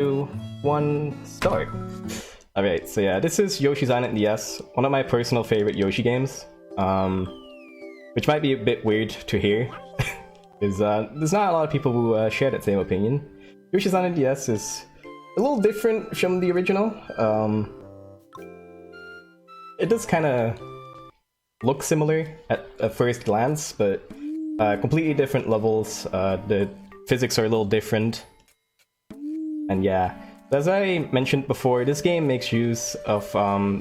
2, 1, start. Alright, so yeah, this is Yoshi's Island DS, one of my personal favorite Yoshi games. Which might be a bit weird to hear, because there's not a lot of people who share that same opinion. Yoshi's Island DS is a little different from the original. It does kind of look similar at first glance, but completely different levels. The physics are a little different. And yeah, as I mentioned before, this game makes use of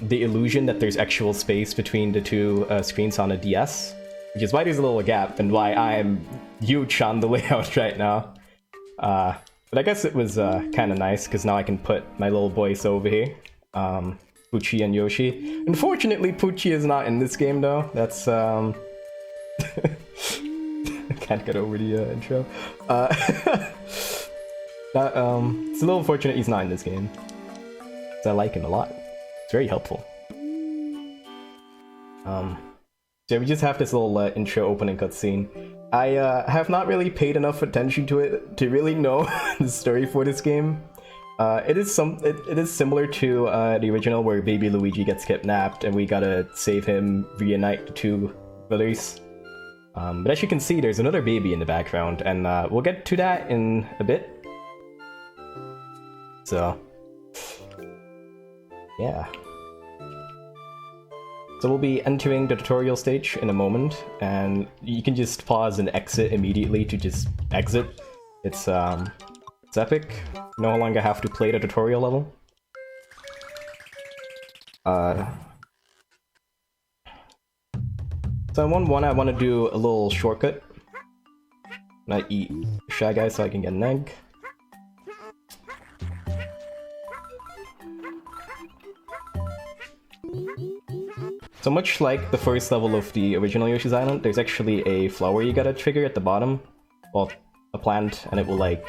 the illusion that there's actual space between the two screens on a DS, which is why there's a little gap and why I'm huge on the layout right now. But I guess it was kind of nice, because now I can put my little boys over here, Pucci and Yoshi. Unfortunately, Pucci is not in this game though. That's I can't get over the intro. It's a little unfortunate he's not in this game, because I like him a lot. It's very helpful. So we just have this little intro opening cutscene. I have not really paid enough attention to it to really know the story for this game. It is similar to the original, where baby Luigi gets kidnapped and we gotta save him, reunite the two brothers. But as you can see, there's another baby in the background, and we'll get to that in a bit. So, yeah. So we'll be entering the tutorial stage in a moment, and you can just pause and exit immediately to just exit. It's epic. No longer have to play the tutorial level. So in 1-1 I want to do a little shortcut. I eat Shy Guy so I can get an egg. So much like the first level of the original Yoshi's Island, there's actually a flower you gotta trigger at the bottom. Well, a plant, and it will like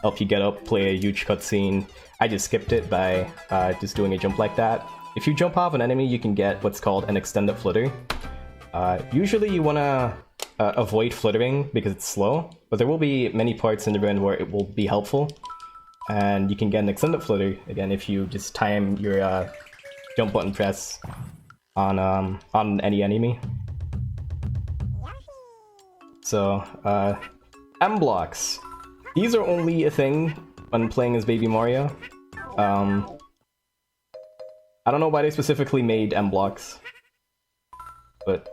help you get up, play a huge cutscene. I just skipped it by just doing a jump like that. If you jump off an enemy, you can get what's called an extended flutter. Usually you wanna avoid fluttering because it's slow, but there will be many parts in the run where it will be helpful. And you can get an extended flutter, again, if you just time your jump button press on any enemy. So, M blocks. These are only a thing when playing as Baby Mario. I don't know why they specifically made M blocks, but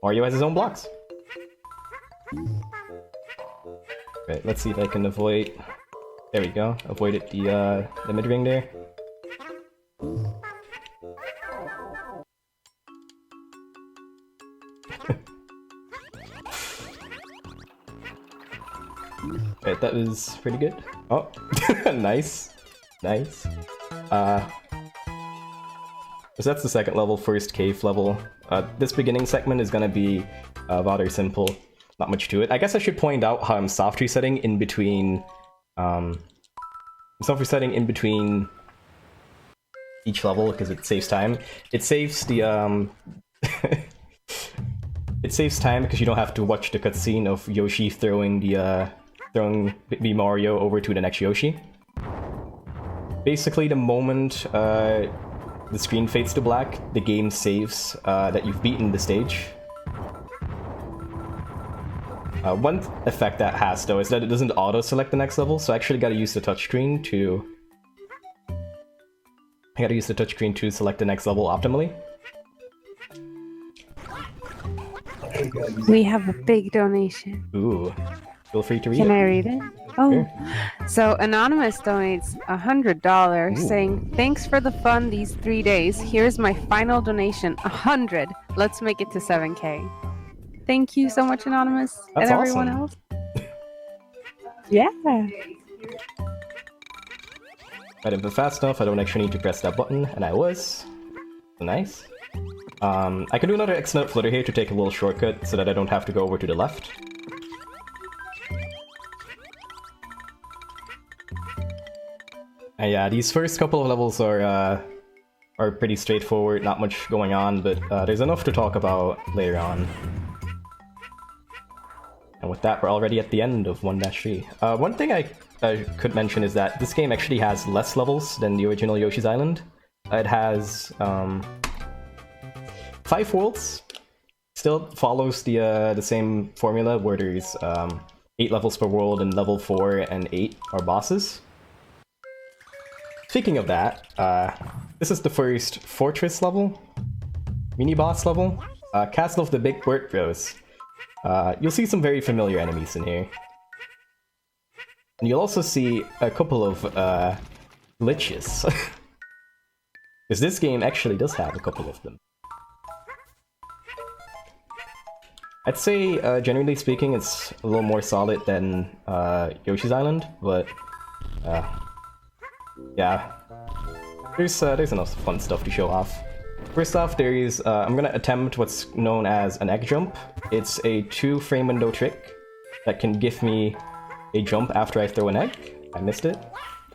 Mario has his own blocks. Right, let's see if I can avoid. There we go. Avoided the mid ring there. Right, that was pretty good. Oh, nice. Nice. So that's the second level, first cave level. This beginning segment is gonna be rather simple. Not much to it. I guess I should point out how I'm soft resetting in between... soft resetting in between each level, because it saves time. It saves the... it saves time because you don't have to watch the cutscene of Yoshi throwing the Mario over to the next Yoshi. Basically, the moment the screen fades to black, the game saves that you've beaten the stage. One effect that has, though, is that it doesn't auto-select the next level, so I actually gotta use the touchscreen to... select the next level optimally. We have a big donation. Ooh. Feel free to read it. Can I read it? Oh. Sure. So Anonymous donates $100 saying, "Thanks for the fun these 3 days. Here's my final donation, 100. Let's make it to 7K. Thank you so much, Anonymous. That's and everyone awesome. else. Yeah. I didn't move fast enough, I don't actually need to press that button, and I was. Nice. I can do another extended flutter here to take a little shortcut so that I don't have to go over to the left. And yeah, these first couple of levels are pretty straightforward, not much going on, but there's enough to talk about later on. And with that, we're already at the end of 1-3. One thing I I could mention is that this game actually has less levels than the original Yoshi's Island. It has 5 worlds. Still follows the same formula where there's 8 levels per world, and level 4 and 8 are bosses. Speaking of that, this is the first fortress level, mini-boss level, Castle of the Big Bird Bros. You'll see some very familiar enemies in here. And you'll also see a couple of glitches. Because this game actually does have a couple of them. I'd say, generally speaking, it's a little more solid than Yoshi's Island, but yeah, there's enough fun stuff to show off. First off, I'm gonna attempt what's known as an egg jump. It's a 2-frame window trick that can give me a jump after I throw an egg. I missed it.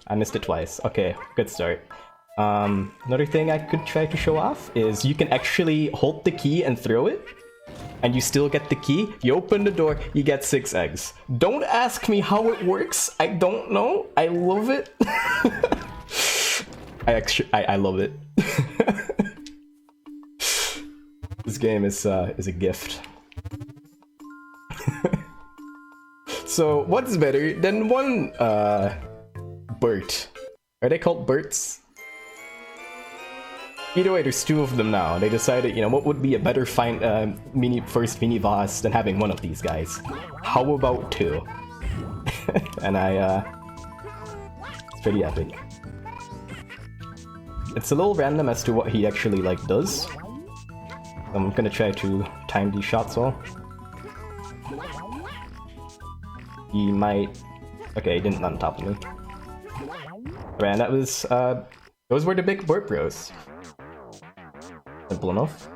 I missed it twice. Okay, good start. Another thing I could try to show off is you can actually hold the key and throw it, and you still get the key. You open the door, you get 6 eggs. Don't ask me how it works. I don't know. I love it. I love it. This game is a gift. So what's better than one Bert? Are they called Berts? Either way, there's 2 of them now. They decided, you know, what would be a better first mini boss than having one of these guys? How about 2? And it's pretty epic. It's a little random as to what he actually does. I'm gonna try to time these shots well. He might. Okay, he didn't land on top of me. Man, that was those were the Big Bird Bros. Simple enough.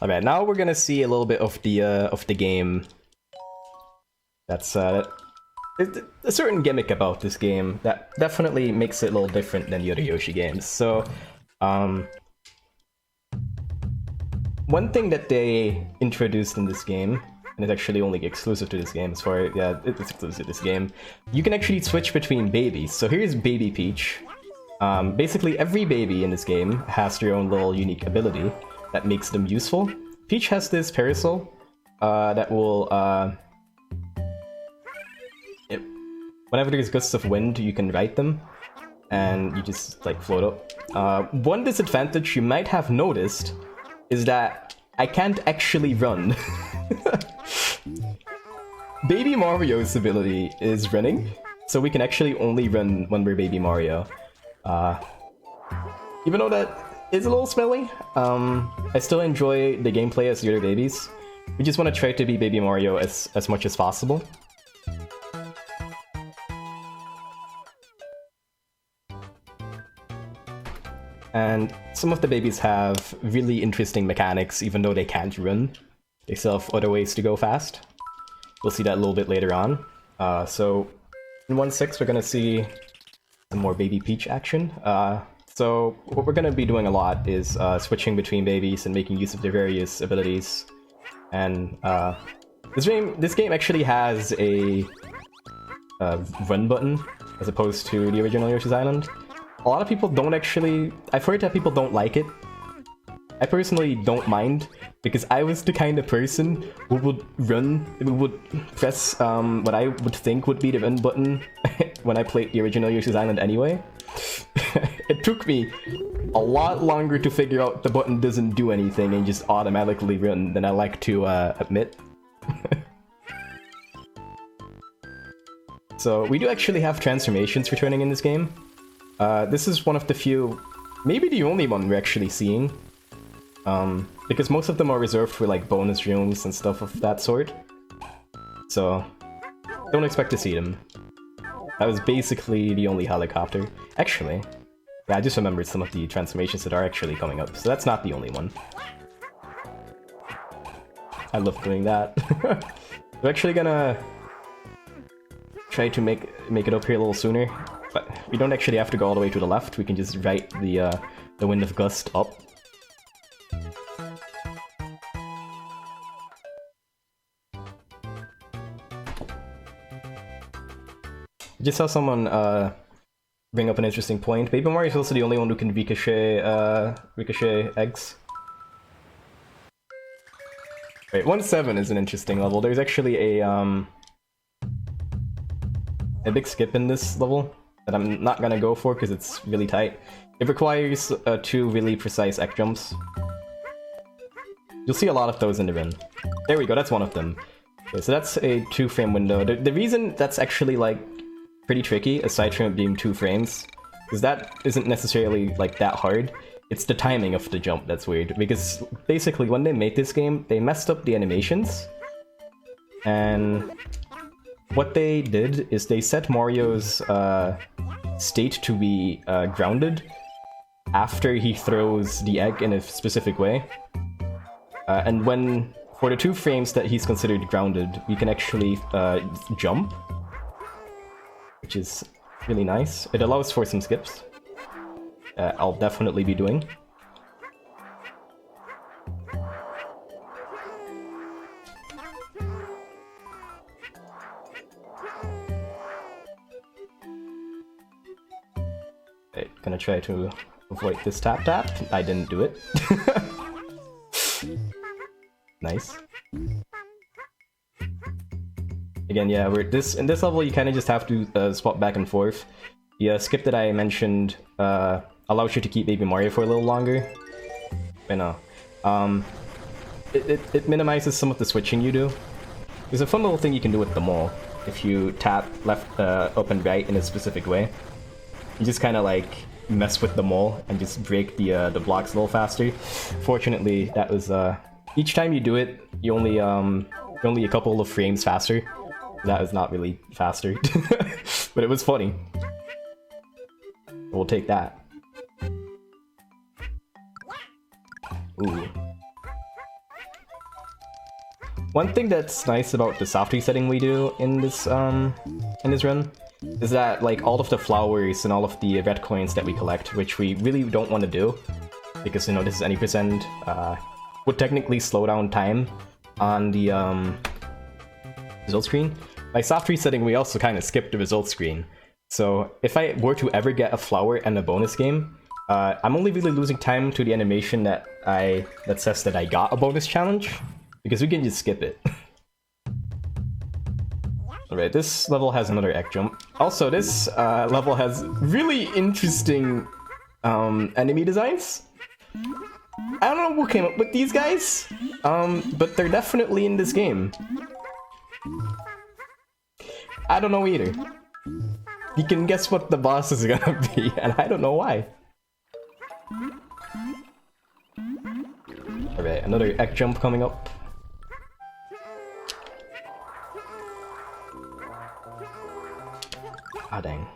Alright, now we're gonna see a little bit of the game. That's there's a certain gimmick about this game that definitely makes it a little different than the other Yoshi games. So, one thing that they introduced in this game, and it's actually only exclusive to this game, it's exclusive to this game, you can actually switch between babies. So here's Baby Peach. Basically every baby in this game has their own little unique ability that makes them useful. Peach has this parasol that will, whenever there's gusts of wind, you can ride them, and you just float up. One disadvantage you might have noticed is that I can't actually run. Baby Mario's ability is running, so we can actually only run when we're Baby Mario. Even though that is a little smelly, I still enjoy the gameplay as the other babies. We just want to try to be Baby Mario as much as possible. And some of the babies have really interesting mechanics, even though they can't run. They still have other ways to go fast. We'll see that a little bit later on. So in 1-6, we're gonna see some more Baby Peach action. So what we're gonna be doing a lot is switching between babies and making use of their various abilities. And this game actually has a run button as opposed to the original Yoshi's Island. A lot of people don't actually... I've heard that people don't like it. I personally don't mind, because I was the kind of person who would press what I would think would be the run button when I played the original Yoshi's Island anyway. It took me a lot longer to figure out the button doesn't do anything and just automatically run than I like to admit. So we do actually have transformations returning in this game. This is one of the few, maybe the only one we're actually seeing. Because most of them are reserved for bonus rooms and stuff of that sort. So, don't expect to see them. That was basically the only helicopter. Actually, yeah, I just remembered some of the transformations that are actually coming up, so that's not the only one. I love doing that. We're actually gonna try to make it up here a little sooner. But we don't actually have to go all the way to the left, we can just ride the Wind of Gust up. Just saw someone bring up an interesting point. Baby Mario is also the only one who can ricochet eggs. Wait, 1-7 is an interesting level. There's actually a big skip in this level that I'm not gonna go for because it's really tight. It requires 2 really precise egg jumps. You'll see a lot of those in the run. There we go, that's one of them. Okay, so that's a 2-frame window. The reason that's actually like pretty tricky, aside from it being 2 frames, is that isn't necessarily like that hard. It's the timing of the jump that's weird, because basically when they made this game, they messed up the animations. And what they did is they set Mario's state to be grounded after he throws the egg in a specific way. And when, for the 2 frames that he's considered grounded, we can actually jump, which is really nice. It allows for some skips. I'll definitely be doing. Okay, gonna try to avoid this tap. I didn't do it. Nice. Again, yeah, in this level you kind of just have to swap back and forth. The skip that I mentioned allows you to keep Baby Mario for a little longer. I know. It minimizes some of the switching you do. There's a fun little thing you can do with the mole. If you tap left, up and right in a specific way, you just kind of like mess with the mole and just break the blocks a little faster. Fortunately, that was each time you do it, you're only a couple of frames faster. That was not really faster, but it was funny. We'll take that. Ooh. One thing that's nice about the soft resetting we do in this run is that like all of the flowers and all of the red coins that we collect, which we really don't want to do, because this is any percent, would technically slow down time on the result screen. By soft resetting, we also kind of skip the result screen. So if I were to ever get a flower and a bonus game, I'm only really losing time to the animation that says that I got a bonus challenge, because we can just skip it. Alright, this level has another egg jump. Also, this level has really interesting enemy designs. I don't know who came up with these guys, but they're definitely in this game. I don't know either. You can guess what the boss is gonna be, and I don't know why. Alright, another egg jump coming up. Ah, dang.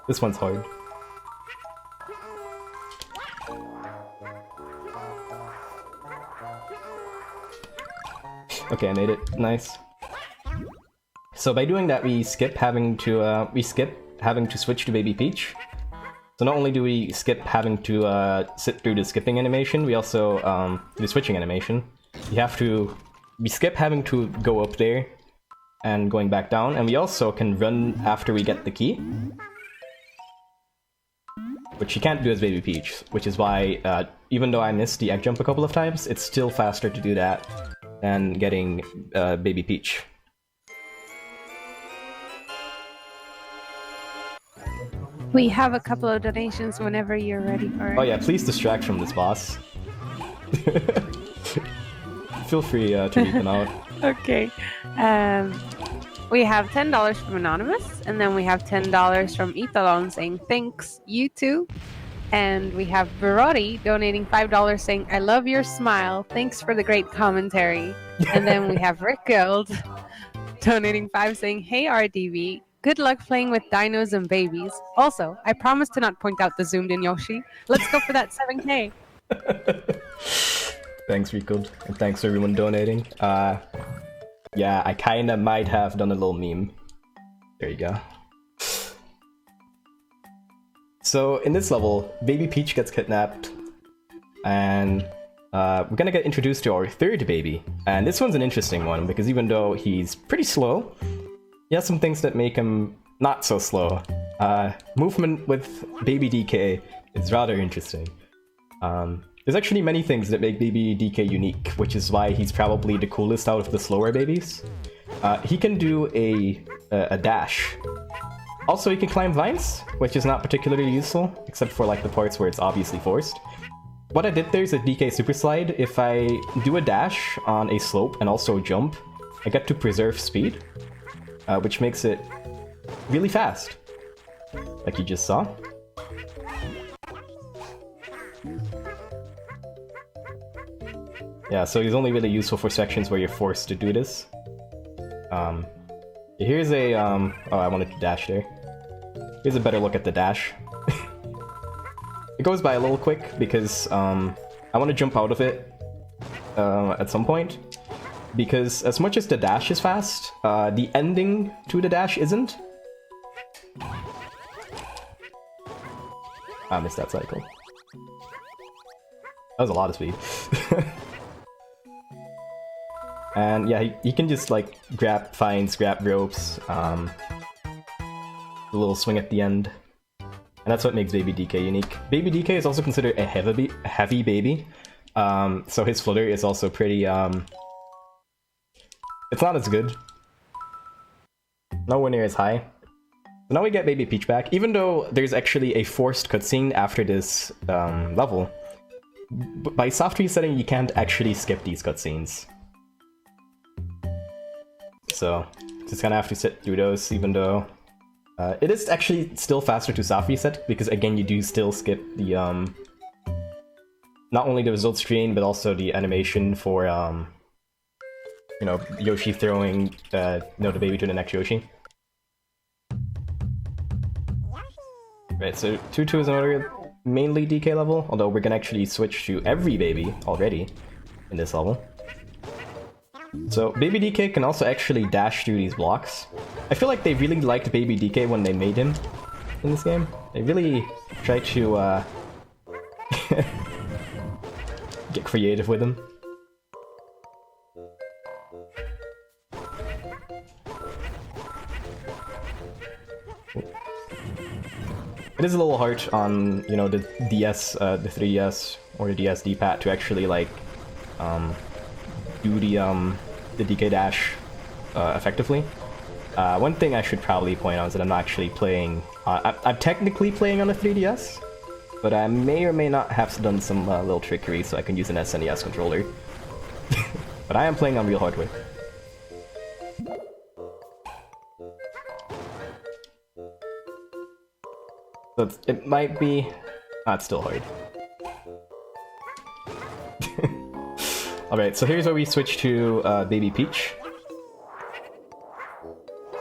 This one's hard. Okay, I made it. Nice. So by doing that, we skip having to switch to Baby Peach. So not only do we skip having to sit through the skipping animation, we also do the switching animation. We skip having to go up there and going back down, and we also can run after we get the key, which you can't do as Baby Peach, which is why even though I missed the egg jump a couple of times, it's still faster to do that than getting Baby Peach. We have a couple of donations whenever you're ready for it. Oh yeah, please distract from this boss. Feel free to read them out. Okay. We have $10 from Anonymous, and then we have $10 from Italon saying thanks, you too. And we have Verotti donating $5 saying, I love your smile, thanks for the great commentary. And then we have Rick Gold donating $5 saying, hey RDV, good luck playing with dinos and babies. Also, I promise to not point out the zoomed in Yoshi. Let's go for that 7K. Thanks, Rico, and thanks to everyone donating. Yeah, I kinda might have done a little meme. There you go. So, in this level, Baby Peach gets kidnapped, and we're gonna get introduced to our third baby. And this one's an interesting one, because even though he's pretty slow, he has some things that make him not so slow. Movement with baby DK is rather interesting. There's actually many things that make baby DK unique, which is why he's probably the coolest out of the slower babies. He can do a dash. Also, he can climb vines, which is not particularly useful, except for like the parts where it's obviously forced. What I did there is a DK super slide. If I do a dash on a slope and also jump, I get to preserve speed, which makes it really fast, like you just saw. Yeah, so he's only really useful for sections where you're forced to do this. Here's a, oh, I wanted to dash there. Here's a better look at the dash. It goes by a little quick because I want to jump out of it at some point. Because as much as the dash is fast, the ending to the dash isn't. I missed that cycle. That was a lot of speed. And yeah, he can just like grab vines, grab ropes, a little swing at the end. And that's what makes Baby DK unique. Baby DK is also considered a heavy baby. So his flutter is also pretty, it's not as good. Nowhere near as high. So now we get Baby Peach back, even though there's actually a forced cutscene after this level. By soft resetting, you can't actually skip these cutscenes. So, just gonna have to sit through those, even though it is actually still faster to soft reset, because again, you do still skip the, not only the result screen, but also the animation for, you know, Yoshi throwing, the baby to the next Yoshi. Right, so 2-2 is another mainly DK level, although we're gonna actually switch to every baby already in this level. So Baby DK can also actually dash through these blocks. I feel like they really liked Baby DK when they made him in this game. They really tried to get creative with him. It is a little hard on, you know, the DS, the 3DS or the DS D-pad to actually like do the DK dash effectively. One thing I should probably point out is that I'm not actually playing. I'm technically playing on a 3DS, but I may or may not have done some little trickery so I can use an SNES controller. But I am playing on real hardware. So it might be. It's still hard. Alright, so here's where we switch to Baby Peach.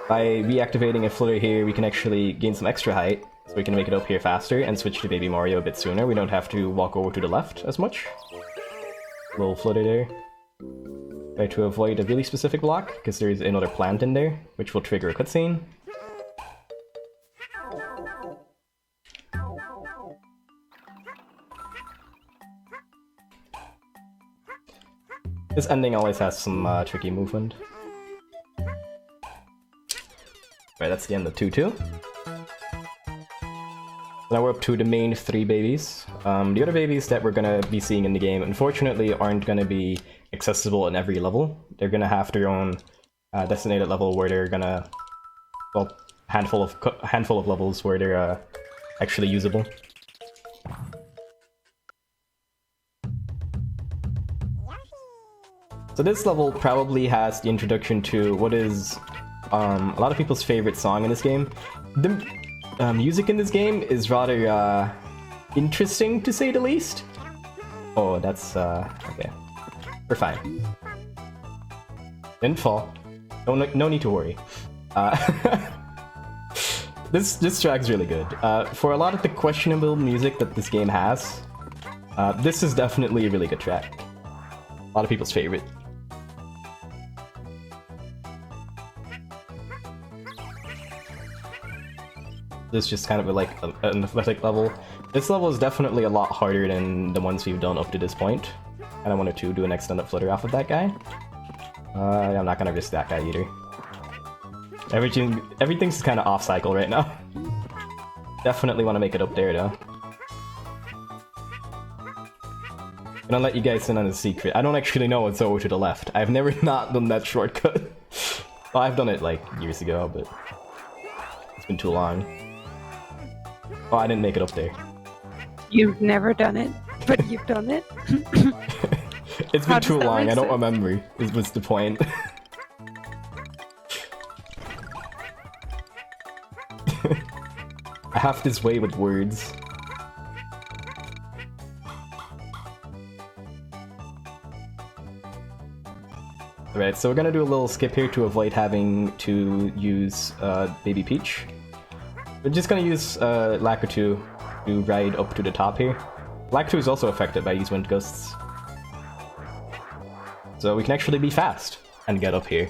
By reactivating a flutter here, we can actually gain some extra height, so we can make it up here faster and switch to Baby Mario a bit sooner. We don't have to walk over to the left as much. Little flutter there. Try to avoid a really specific block, because there's another plant in there, which will trigger a cutscene. This ending always has some tricky movement. Right, that's the end of 2-2. Now we're up to the main 3 babies. The other babies that we're gonna be seeing in the game, unfortunately, aren't gonna be accessible in every level. They're gonna have their own designated level where they're gonna, well, handful of levels where they're actually usable. So this level probably has the introduction to what is a lot of people's favorite song in this game. The music in this game is rather interesting, to say the least. Oh, that's okay. We're fine. Didn't fall. No need to worry. This track's really good. For a lot of the questionable music that this game has, this is definitely a really good track. A lot of people's favorite. This is just kind of like an athletic level. This level is definitely a lot harder than the ones we've done up to this point. And I wanted to do an extended flutter off of that guy. I'm not gonna risk that guy either. Everything's kind of off cycle right now. Definitely want to make it up there though. Gonna let you guys in on a secret. I don't actually know what's over to the left. I've never not done that shortcut. Well, I've done it like years ago, but it's been too long. Oh, I didn't make it up there. You've never done it, but you've done it. It's been too long, I don't remember, is what's the point. I have this way with words. Alright, so we're gonna do a little skip here to avoid having to use Baby Peach. We're just gonna use Lakitu to ride up to the top here. Lakitu is also affected by these wind gusts. So we can actually be fast and get up here.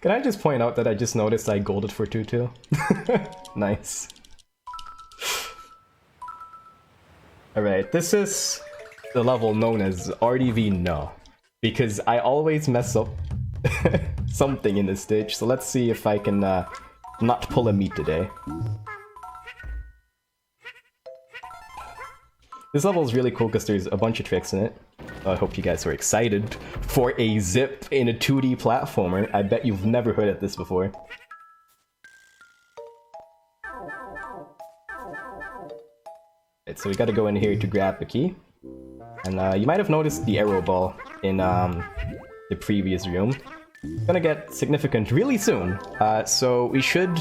Can I just point out that I just noticed I golded for 2-2? Nice. Alright, this is the level known as RDV No, because I always mess up something in this stage, so let's see if I can not pull a meat today. This level is really cool because there's a bunch of tricks in it. I hope you guys are excited for a zip in a 2D platformer. I bet you've never heard of this before. Right, so we gotta go in here to grab the key. And you might have noticed the arrow ball in the previous room. It's gonna get significant really soon. So we should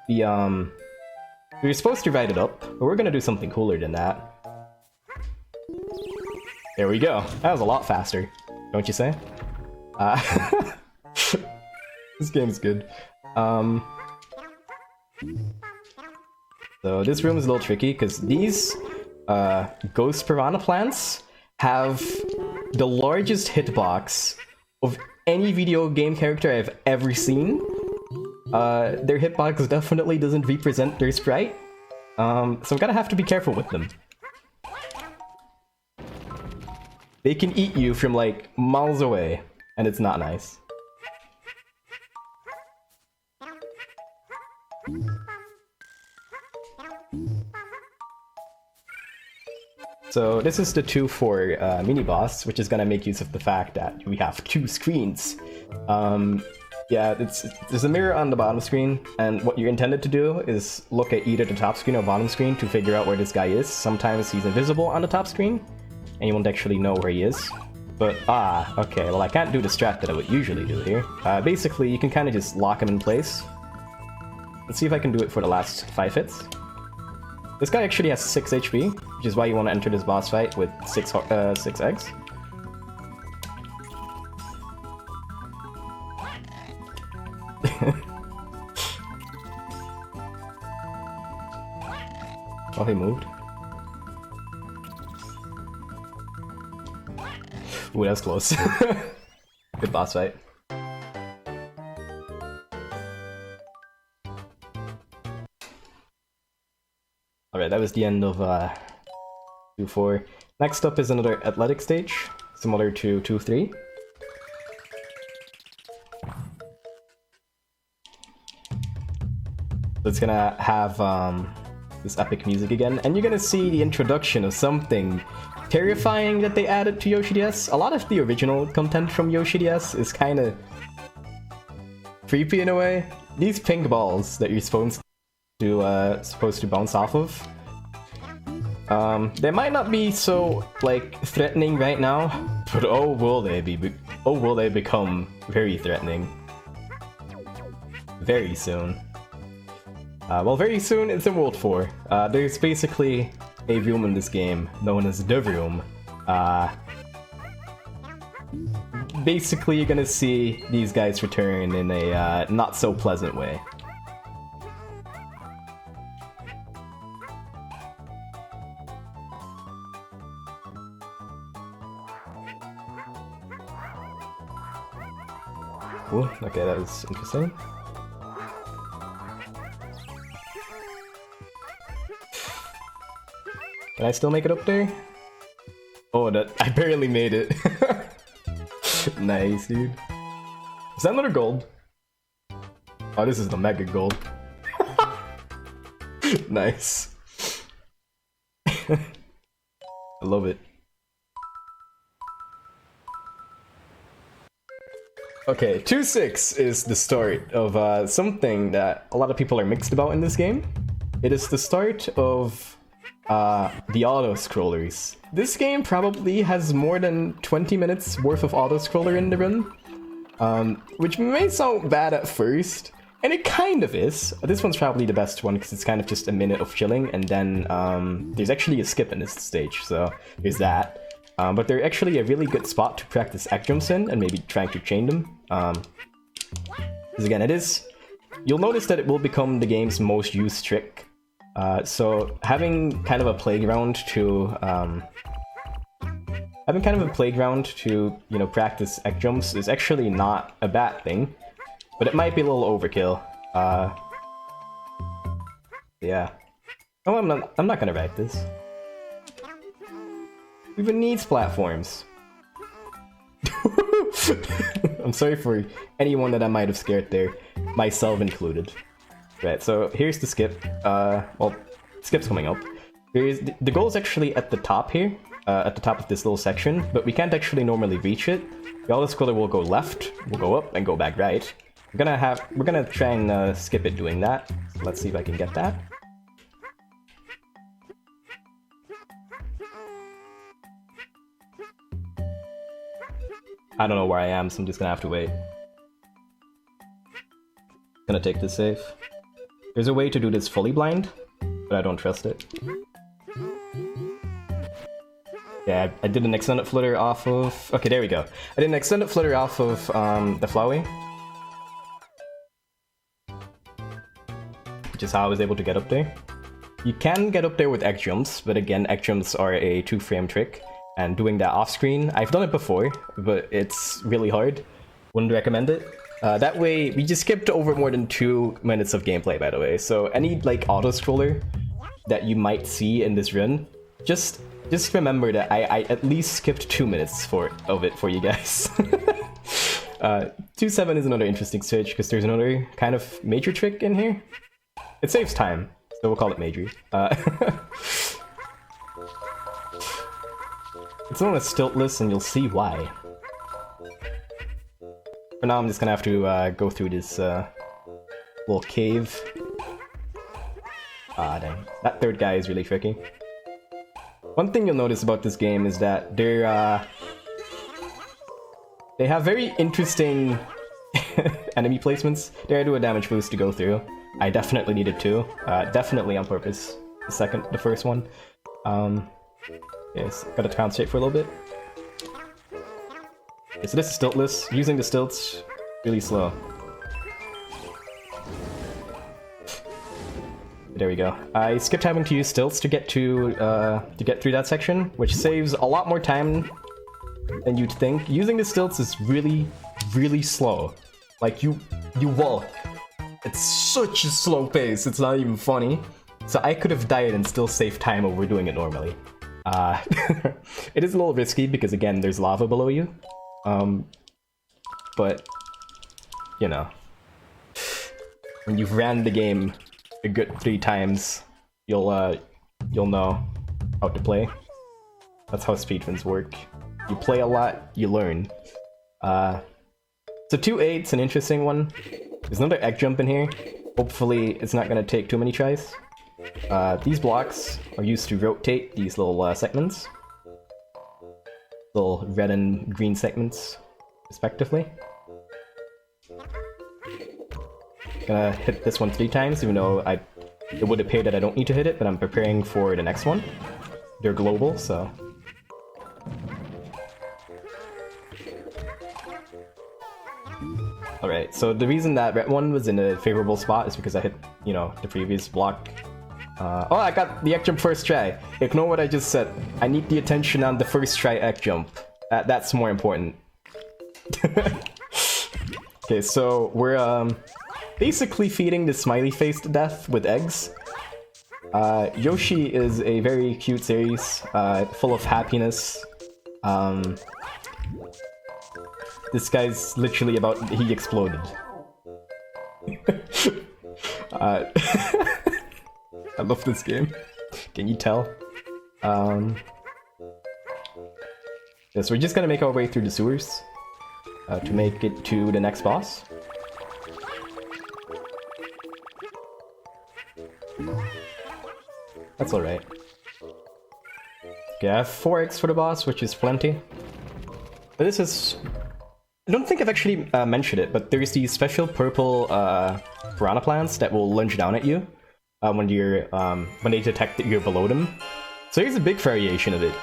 be, we're supposed to write it up, but we're gonna do something cooler than that. There we go. That was a lot faster, don't you say? This game's good. So this room is a little tricky because these ghost piranha plants have the largest hitbox of any video game character I've ever seen. Their hitbox definitely doesn't represent their sprite, so I'm gonna have to be careful with them. They can eat you from like miles away, and it's not nice. So this is the 2-4 mini-boss, which is gonna make use of the fact that we have 2 screens. Yeah, there's a mirror on the bottom screen, and what you're intended to do is look at either the top screen or bottom screen to figure out where this guy is. Sometimes he's invisible on the top screen, and you won't actually know where he is. But, okay, well I can't do the strat that I would usually do here. Basically, you can kind of just lock him in place. Let's see if I can do it for the last 5 hits. This guy actually has 6 HP, which is why you want to enter this boss fight with 6 eggs. Oh, he moved. Ooh, that was close. Good boss fight. Alright, that was the end of 2-4. Next up is another athletic stage, similar to 2-3. So it's gonna have this epic music again, and you're gonna see the introduction of something terrifying that they added to Yoshi DS. A lot of the original content from Yoshi DS is kind of creepy in a way. These pink balls that you're supposed to bounce off of, they might not be so like threatening right now, but oh will they become very threatening very soon. Well, very soon it's in World 4. There's basically a room in this game known as the room. Basically, you're gonna see these guys return in a not so pleasant way. Cool. Okay, that was interesting. Can I still make it up there? Oh, I barely made it. Nice, dude. Is that another gold? Oh, this is the mega gold. Nice. I love it. Okay, 2-6 is the start of something that a lot of people are mixed about in this game. It is the start of the auto-scrollers. This game probably has more than 20 minutes worth of auto-scroller in the run, which may sound bad at first, and it kind of is. This one's probably the best one because it's kind of just a minute of chilling, and then there's actually a skip in this stage, so there's that. But they're actually a really good spot to practice egg jumps in and maybe trying to chain them. Because again, you'll notice that it will become the game's most used trick. So having kind of a playground to, you know, practice egg jumps is actually not a bad thing, but it might be a little overkill. Yeah. Oh, I'm not gonna write this. Who even needs platforms? I'm sorry for anyone that I might have scared there, myself included. Right, so here's the skip. Well, skip's coming up. The goal is actually at the top here, at the top of this little section, but we can't actually normally reach it. The auto-scroller will go left, will go up, and go back right. We're gonna try and skip it doing that. So let's see if I can get that. I don't know where I am, so I'm just gonna have to wait. Gonna take this safe. There's a way to do this fully blind, but I don't trust it. Yeah, I did an extended flutter off of... Okay, there we go. I did an extended flutter off of the flyway. Which is how I was able to get up there. You can get up there with egg jumps, but again, egg jumps are a 2-frame trick. And doing that off screen, I've done it before, but it's really hard. Wouldn't recommend it. That way, we just skipped over more than 2 minutes of gameplay, by the way. So any like auto-scroller that you might see in this run, just remember that I at least skipped 2 minutes of it for you guys. 2-7 is another interesting switch because there's another kind of major trick in here. It saves time, so we'll call it major. It's known as stiltless, and you'll see why. For now, I'm just gonna have to go through this little cave. Ah, dang. That third guy is really tricky. One thing you'll notice about this game is that they have very interesting enemy placements. There I do a damage boost to go through. I definitely needed to. Definitely on purpose. The first one. Yes, gotta concentrate for a little bit. Okay, so this is stiltless. Using the stilts, really slow. There we go. I skipped having to use stilts to get through that section, which saves a lot more time than you'd think. Using the stilts is really, really slow. Like you walk. It's such a slow pace. It's not even funny. So I could have died and still saved time over doing it normally. It is a little risky because again, there's lava below you. But you know, when you've ran the game a good 3 times, you'll know how to play. That's how speedruns work. You play a lot, you learn. So 2-8's an interesting one. There's another egg jump in here. Hopefully, it's not gonna take too many tries. These blocks are used to rotate these little segments. Little red and green segments, respectively. Gonna hit this one 3 times, even though it would appear that I don't need to hit it, but I'm preparing for the next one. They're global, so... Alright, so the reason that red one was in a favorable spot is because I hit, you know, the previous block. Oh, I got the egg jump first try. Ignore what I just said. I need the attention on the first try egg jump. That's more important. Okay, so we're basically feeding the smiley face to death with eggs. Yoshi is a very cute series, full of happiness. This guy's literally he exploded. I love this game. Can you tell? Yes, we're just gonna make our way through the sewers to make it to the next boss. That's alright. Okay, I have 4x for the boss, which is plenty. But this is... I don't think I've actually mentioned it, but there's these special purple piranha plants that will lunge down at you when they detect that you're below them. So here's a big variation of it.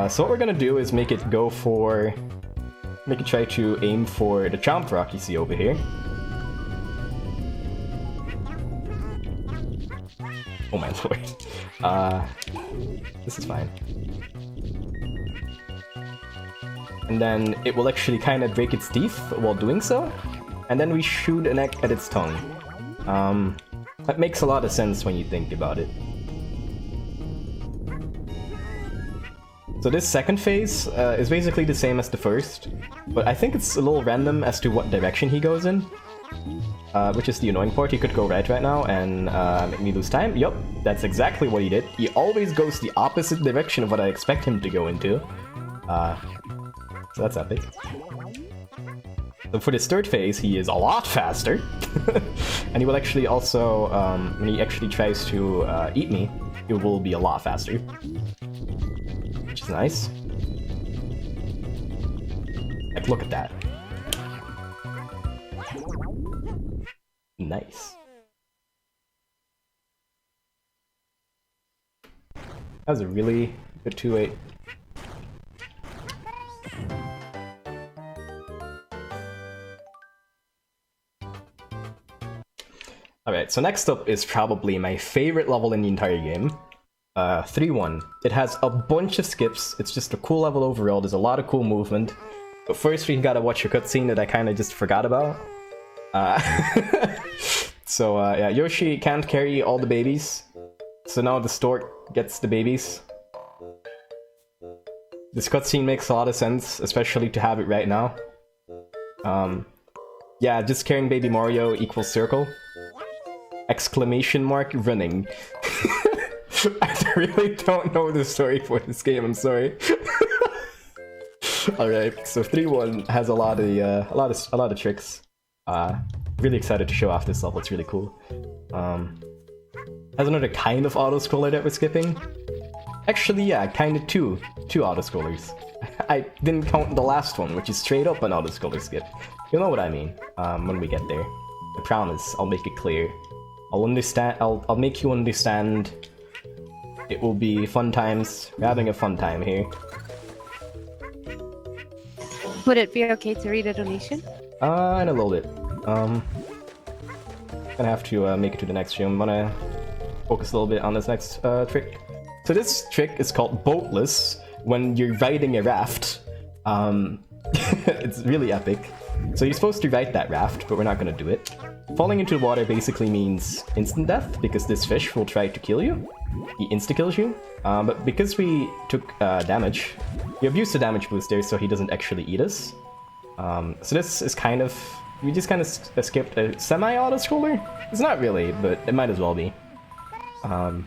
So what we're gonna do is make it try to aim for the Chomp Rock you see over here. Oh my lord. This is fine. And then it will actually kind of break its teeth while doing so. And then we shoot an egg at its tongue. That makes a lot of sense when you think about it. So this second phase is basically the same as the first, but I think it's a little random as to what direction he goes in. Which is the annoying part. He could go right now and make me lose time. Yup, that's exactly what he did. He always goes the opposite direction of what I expect him to go into. So that's epic. So for this third phase, he is a lot faster. And he will actually also, when he actually tries to eat me, it will be a lot faster. Which is nice. Like, look at that. Nice. That was a really good 2-8. Alright, so next up is probably my favorite level in the entire game. 3-1. It has a bunch of skips, it's just a cool level overall, there's a lot of cool movement. But first we gotta watch a cutscene that I kinda just forgot about. So yeah, Yoshi can't carry all the babies. So now the stork gets the babies. This cutscene makes a lot of sense, especially to have it right now. Yeah, just carrying baby Mario equals circle. Exclamation mark running. I really don't know the story for this game, I'm sorry. Alright, so 3-1 has a lot of tricks. Really excited to show off this level, it's really cool. Has another kind of auto-scroller that we're skipping. Actually, yeah, kinda two auto-scrollers. I didn't count the last one, which is straight up an auto-scroller skip. You'll know what I mean, when we get there. I promise, I'll make it clear. I'll make you understand. It will be fun times. We're having a fun time here. Would it be okay to read a donation? In a little bit. Gonna have to make it to the next stream. I'm gonna focus a little bit on this next trick. So this trick is called Boatless when you're riding a raft. It's really epic. So you're supposed to ride that raft, but we're not gonna do it. Falling into the water basically means instant death, because this fish will try to kill you. He insta-kills you. But because we took damage, we have used the damage booster so he doesn't actually eat us. So this is kind of... We just kind of skipped a semi-auto-scroller? It's not really, but it might as well be. Can't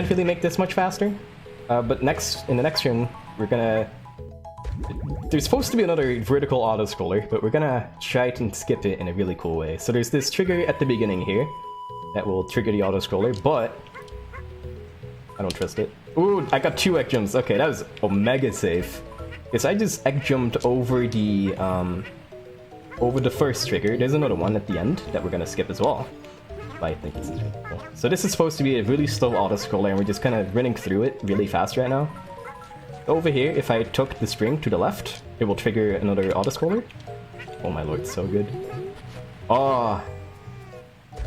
really make this much faster. But in the next room, we're gonna... There's supposed to be another vertical auto-scroller, but we're gonna try to skip it in a really cool way. So there's this trigger at the beginning here that will trigger the auto-scroller, but... I don't trust it. Ooh, I got 2 egg jumps. Okay, that was omega safe. Because I just egg jumped over the first trigger. There's another one at the end that we're gonna skip as well. But I think this is really cool. So this is supposed to be a really slow auto-scroller, and we're just kind of running through it really fast right now. Over here, if I took the spring to the left, it will trigger another auto-scroller. Oh my lord, so good. Oh.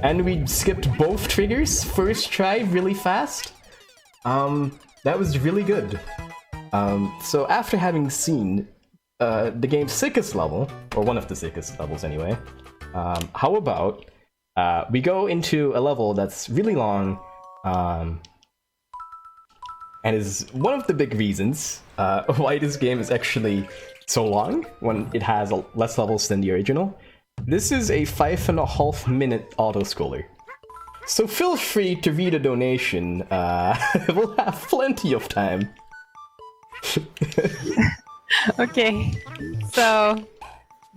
And we skipped both triggers, first try, really fast. That was really good. So after having seen the game's sickest level, or one of the sickest levels anyway, How about we go into a level that's really long, and is one of the big reasons why this game is actually so long when it has less levels than the original. This is a 5.5-minute auto-scroller. So feel free to read a donation. We'll have plenty of time. Okay, so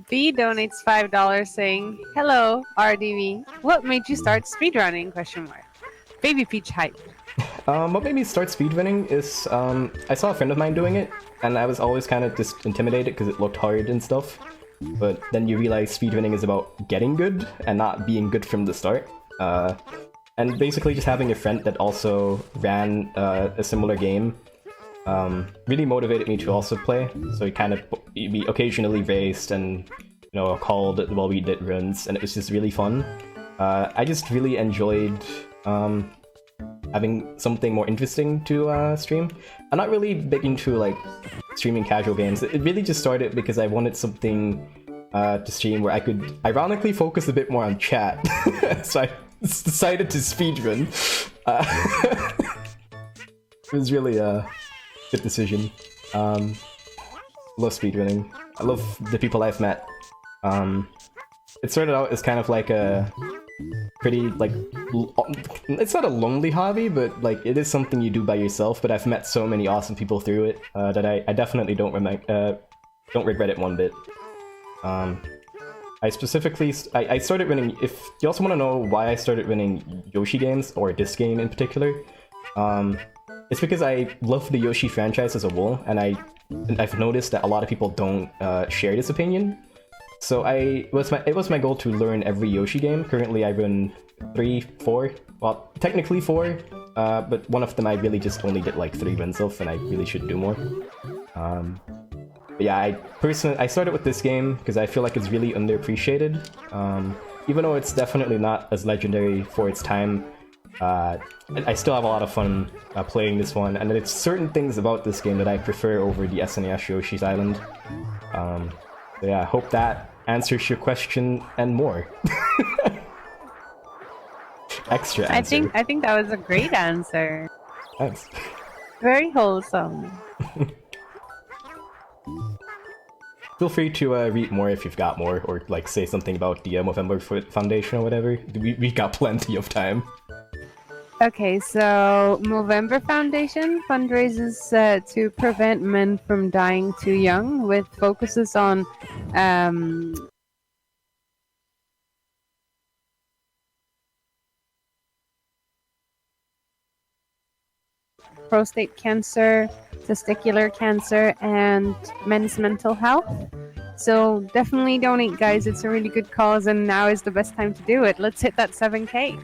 B donates $5 saying, "Hello, RDV. What made you start speedrunning?" Baby Peach hype. What made me start speedrunning is I saw a friend of mine doing it, and I was always kind of just intimidated because it looked hard and stuff. But then you realize speedrunning is about getting good and not being good from the start. And basically just having a friend that also ran a similar game really motivated me to also play. So we occasionally raced and called while we did runs, and it was just really fun. I just really enjoyed having something more interesting to stream. I'm not really big into like streaming casual games. It really just started because I wanted something to stream where I could ironically focus a bit more on chat. So I decided to speedrun. It was really a good decision. Love speedrunning. I love the people I've met. It started out as kind of like a pretty it's not a lonely hobby, but like it is something you do by yourself. But I've met so many awesome people through it that I definitely don't regret it one bit. I started running. If you also want to know why I started running Yoshi games, or this game in particular, it's because I love the Yoshi franchise as a whole, and I've noticed that a lot of people don't share this opinion. So it was my goal to learn every Yoshi game. Currently I run 3, 4, well technically 4, but one of them I really just only did like 3 runs of, and I really should do more. But yeah, I started with this game because I feel like it's really underappreciated. Even though it's definitely not as legendary for its time, I still have a lot of fun playing this one, and there's certain things about this game that I prefer over the SNES Yoshi's Island. So yeah, I hope that answers your question and more. Extra answer. I think that was a great answer. Thanks. Very wholesome. Feel free to read more if you've got more, or like say something about the Movember Foundation or whatever. We got plenty of time. Okay, so Movember Foundation fundraises to prevent men from dying too young, with focuses on prostate cancer, testicular cancer, and men's mental health. So definitely donate, guys. It's a really good cause, and now is the best time to do it. Let's hit that 7K.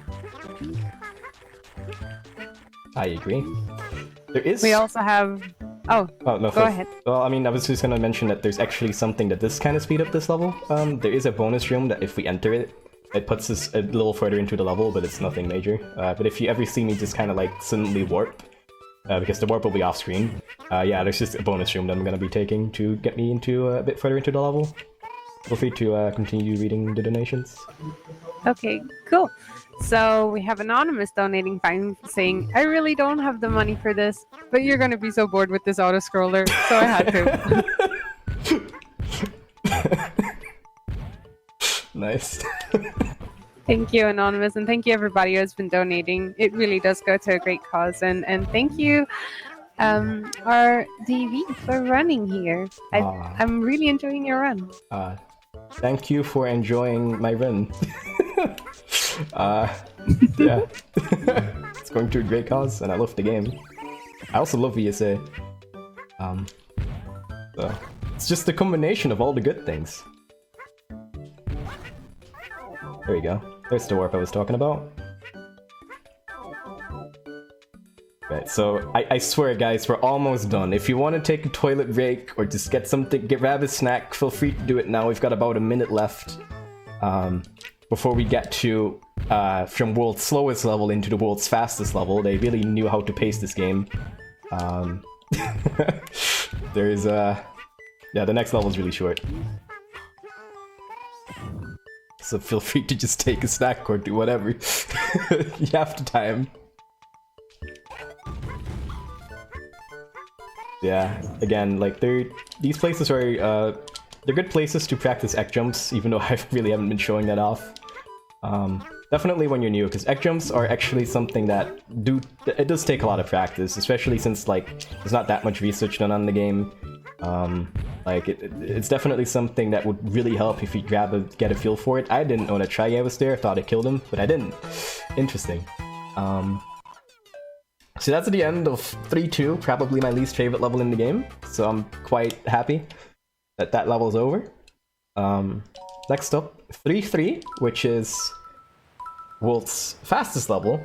I agree. There is. We also have. Oh no, go ahead. Well, I mean, I was just gonna mention that there's actually something that does kind of speed up this level. There is a bonus room that if we enter it, it puts us a little further into the level, but it's nothing major. But if you ever see me just kind of like suddenly warp, because the warp will be off screen, yeah, there's just a bonus room that I'm gonna be taking to get me into a bit further into the level. Feel free to continue reading the donations. Okay, cool. So we have Anonymous donating saying, "I really don't have the money for this, but you're gonna be so bored with this auto-scroller, so I had to." Nice. Thank you, Anonymous, and thank you everybody who has been donating. It really does go to a great cause, and thank you, RDV, for running here. I'm really enjoying your run. Thank you for enjoying my run. Yeah. It's going to a great cause, and I love the game. I also love ESA. So it's just a combination of all the good things. There we go. There's the warp I was talking about. Right, so I swear guys, we're almost done. If you want to take a toilet break or just get something, grab a snack, feel free to do it now. We've got about a minute left before we get to from world's slowest level into the world's fastest level. They really knew how to pace this game. There's yeah, the next level is really short. so feel free to just take a snack or do whatever. You have to time. Yeah, again, like these places are they're good places to practice egg jumps, even though I really haven't been showing that off. Definitely when you're new, because egg jumps are actually something that it does take a lot of practice, especially since like there's not that much research done on the game. Like it's definitely something that would really help if you get a feel for it. I didn't know that Triad was there. I thought it killed him, but I didn't. Interesting. So that's the end of 3-2, probably my least favorite level in the game. So I'm quite happy that that level is over. Next up, 3-3, which is World's fastest level,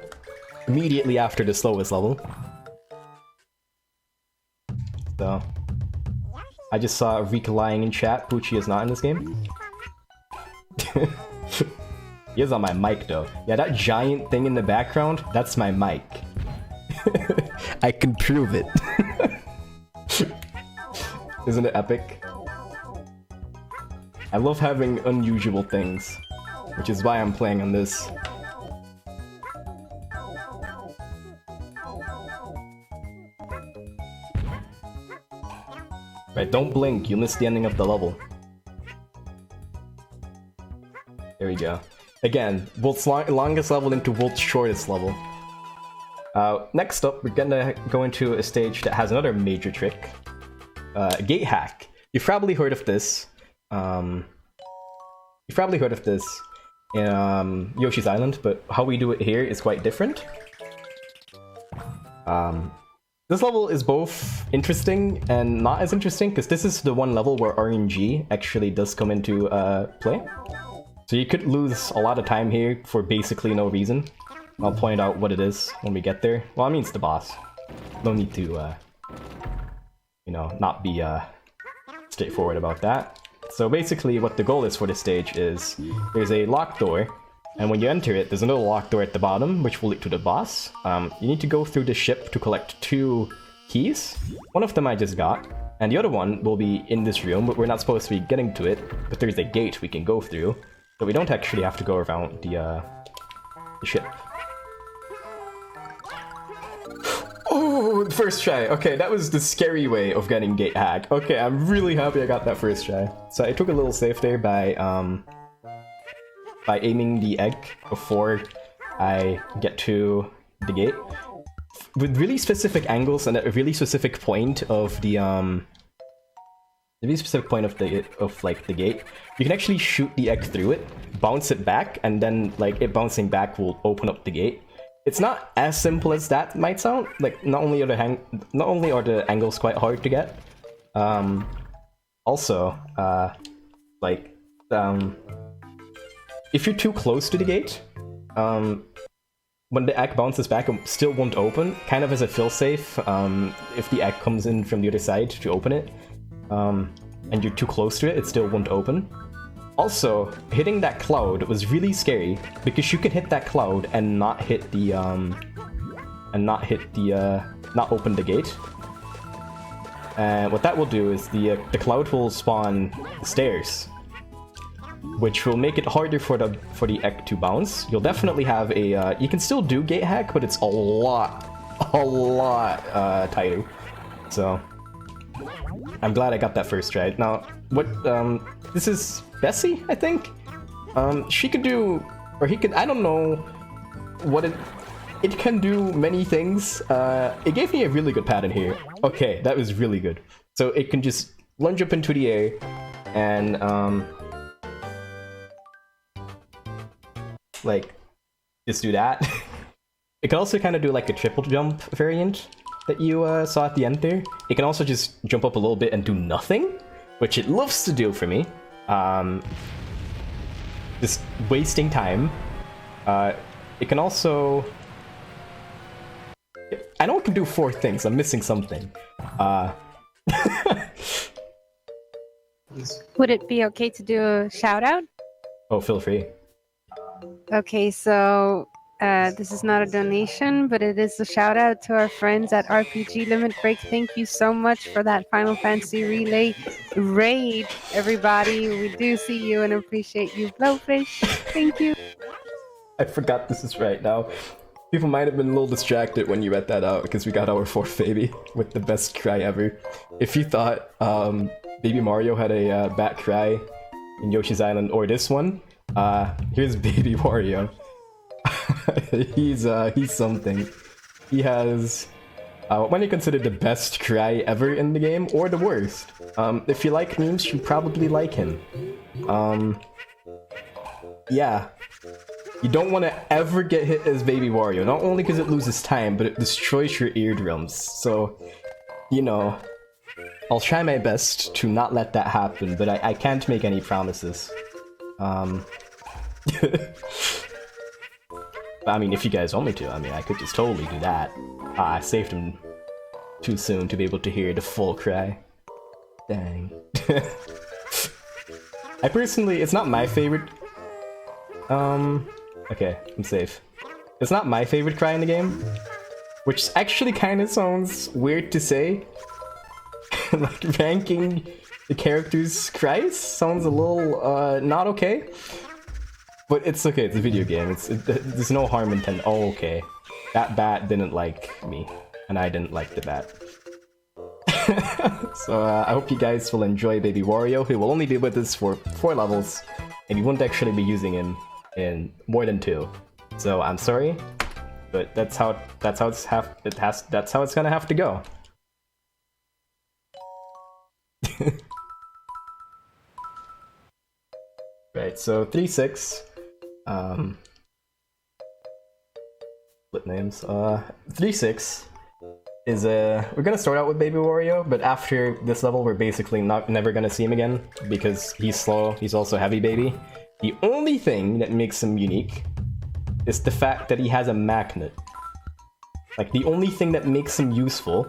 immediately after the slowest level. So I just saw Rika lying in chat. Poochie is not in this game. He is on my mic though. Yeah, that giant thing in the background, that's my mic. I can prove it. Isn't it epic? I love having unusual things, which is why I'm playing on this. Right, don't blink, you missed the ending of the level. There we go. Again, World's longest level into World's shortest level. Next up, we're gonna go into a stage that has another major trick. Gate hack. You've probably heard of this. In Yoshi's Island, but how we do it here is quite different. This level is both interesting and not as interesting, because this is the one level where RNG actually does come into play. So you could lose a lot of time here for basically no reason. I'll point out what it is when we get there. Well, I mean, it's the boss. No need to, you know, not be straightforward about that. So basically what the goal is for this stage is there's a locked door, and when you enter it, there's another locked door at the bottom, which will lead to the boss. You need to go through the ship to collect 2 keys. One of them I just got, and the other one will be in this room, but we're not supposed to be getting to it, but there's a gate we can go through, so we don't actually have to go around the ship. Oh, first try. Okay, that was the scary way of getting gate hack. Okay, I'm really happy I got that first try. So I took a little safe there by aiming the egg before I get to the gate. With really specific angles and at a really specific point of the gate, you can actually shoot the egg through it, bounce it back, and then like it bouncing back will open up the gate. It's not as simple as that might sound. Like not only are the angles quite hard to get, also if you're too close to the gate, when the egg bounces back, it still won't open. Kind of as a failsafe, if the egg comes in from the other side to open it, and you're too close to it, it still won't open. Also, hitting that cloud was really scary because you can hit that cloud and not hit the not open the gate. And what that will do is the cloud will spawn stairs, which will make it harder for the egg to bounce. You'll definitely have a you can still do gate hack, but it's a lot tighter. So I'm glad I got that first try. Now, what this is Bessie, I think. She could do, or he could. I don't know what it can do many things. It gave me a really good pattern here. Okay, that was really good. So it can just lunge up into the air and like just do that. It can also kind of do like a triple jump variant that you saw at the end there. It can also just jump up a little bit and do nothing, which it loves to do for me. Just wasting time. It can also... I know it can do 4 things. I'm missing something. Would it be okay to do a shout out? Oh, feel free. Okay, so This is not a donation, but it is a shout out to our friends at RPG Limit Break. Thank you so much for that Final Fantasy Relay raid, everybody. We do see you and appreciate you, Blowfish. Thank you. I forgot this is right now. People might have been a little distracted when you read that out because we got our fourth baby with the best cry ever. If you thought Baby Mario had a bad cry in Yoshi's Island or this one, here's Baby Wario. He's something. He has what might you consider the best cry ever in the game, or the worst. If you like memes, you probably like him. Yeah. You don't want to ever get hit as Baby Wario, not only because it loses time, but it destroys your eardrums. So, you know, I'll try my best to not let that happen, but I can't make any promises. I mean, if you guys want me to, I mean, I could just totally do that. I saved him too soon to be able to hear the full cry. Dang. I personally, it's not my favorite. Okay, I'm safe. It's not my favorite cry in the game, which actually kind of sounds weird to say. Like, ranking the characters' cries sounds a little, not okay. But it's okay, it's a video game, there's no harm intended. Oh, okay. That bat didn't like me, and I didn't like the bat. So, I hope you guys will enjoy Baby Wario, who will only be with us for 4 levels, and you won't actually be using him in more than 2. So, I'm sorry, but that's how it's gonna have to go. Right, so 3-6. Split names. 3-6 is we're gonna start out with Baby Wario, but after this level we're basically never gonna see him again because he's slow, he's also heavy baby. The only thing that makes him unique is the fact that he has a magnet. Like, the only thing that makes him useful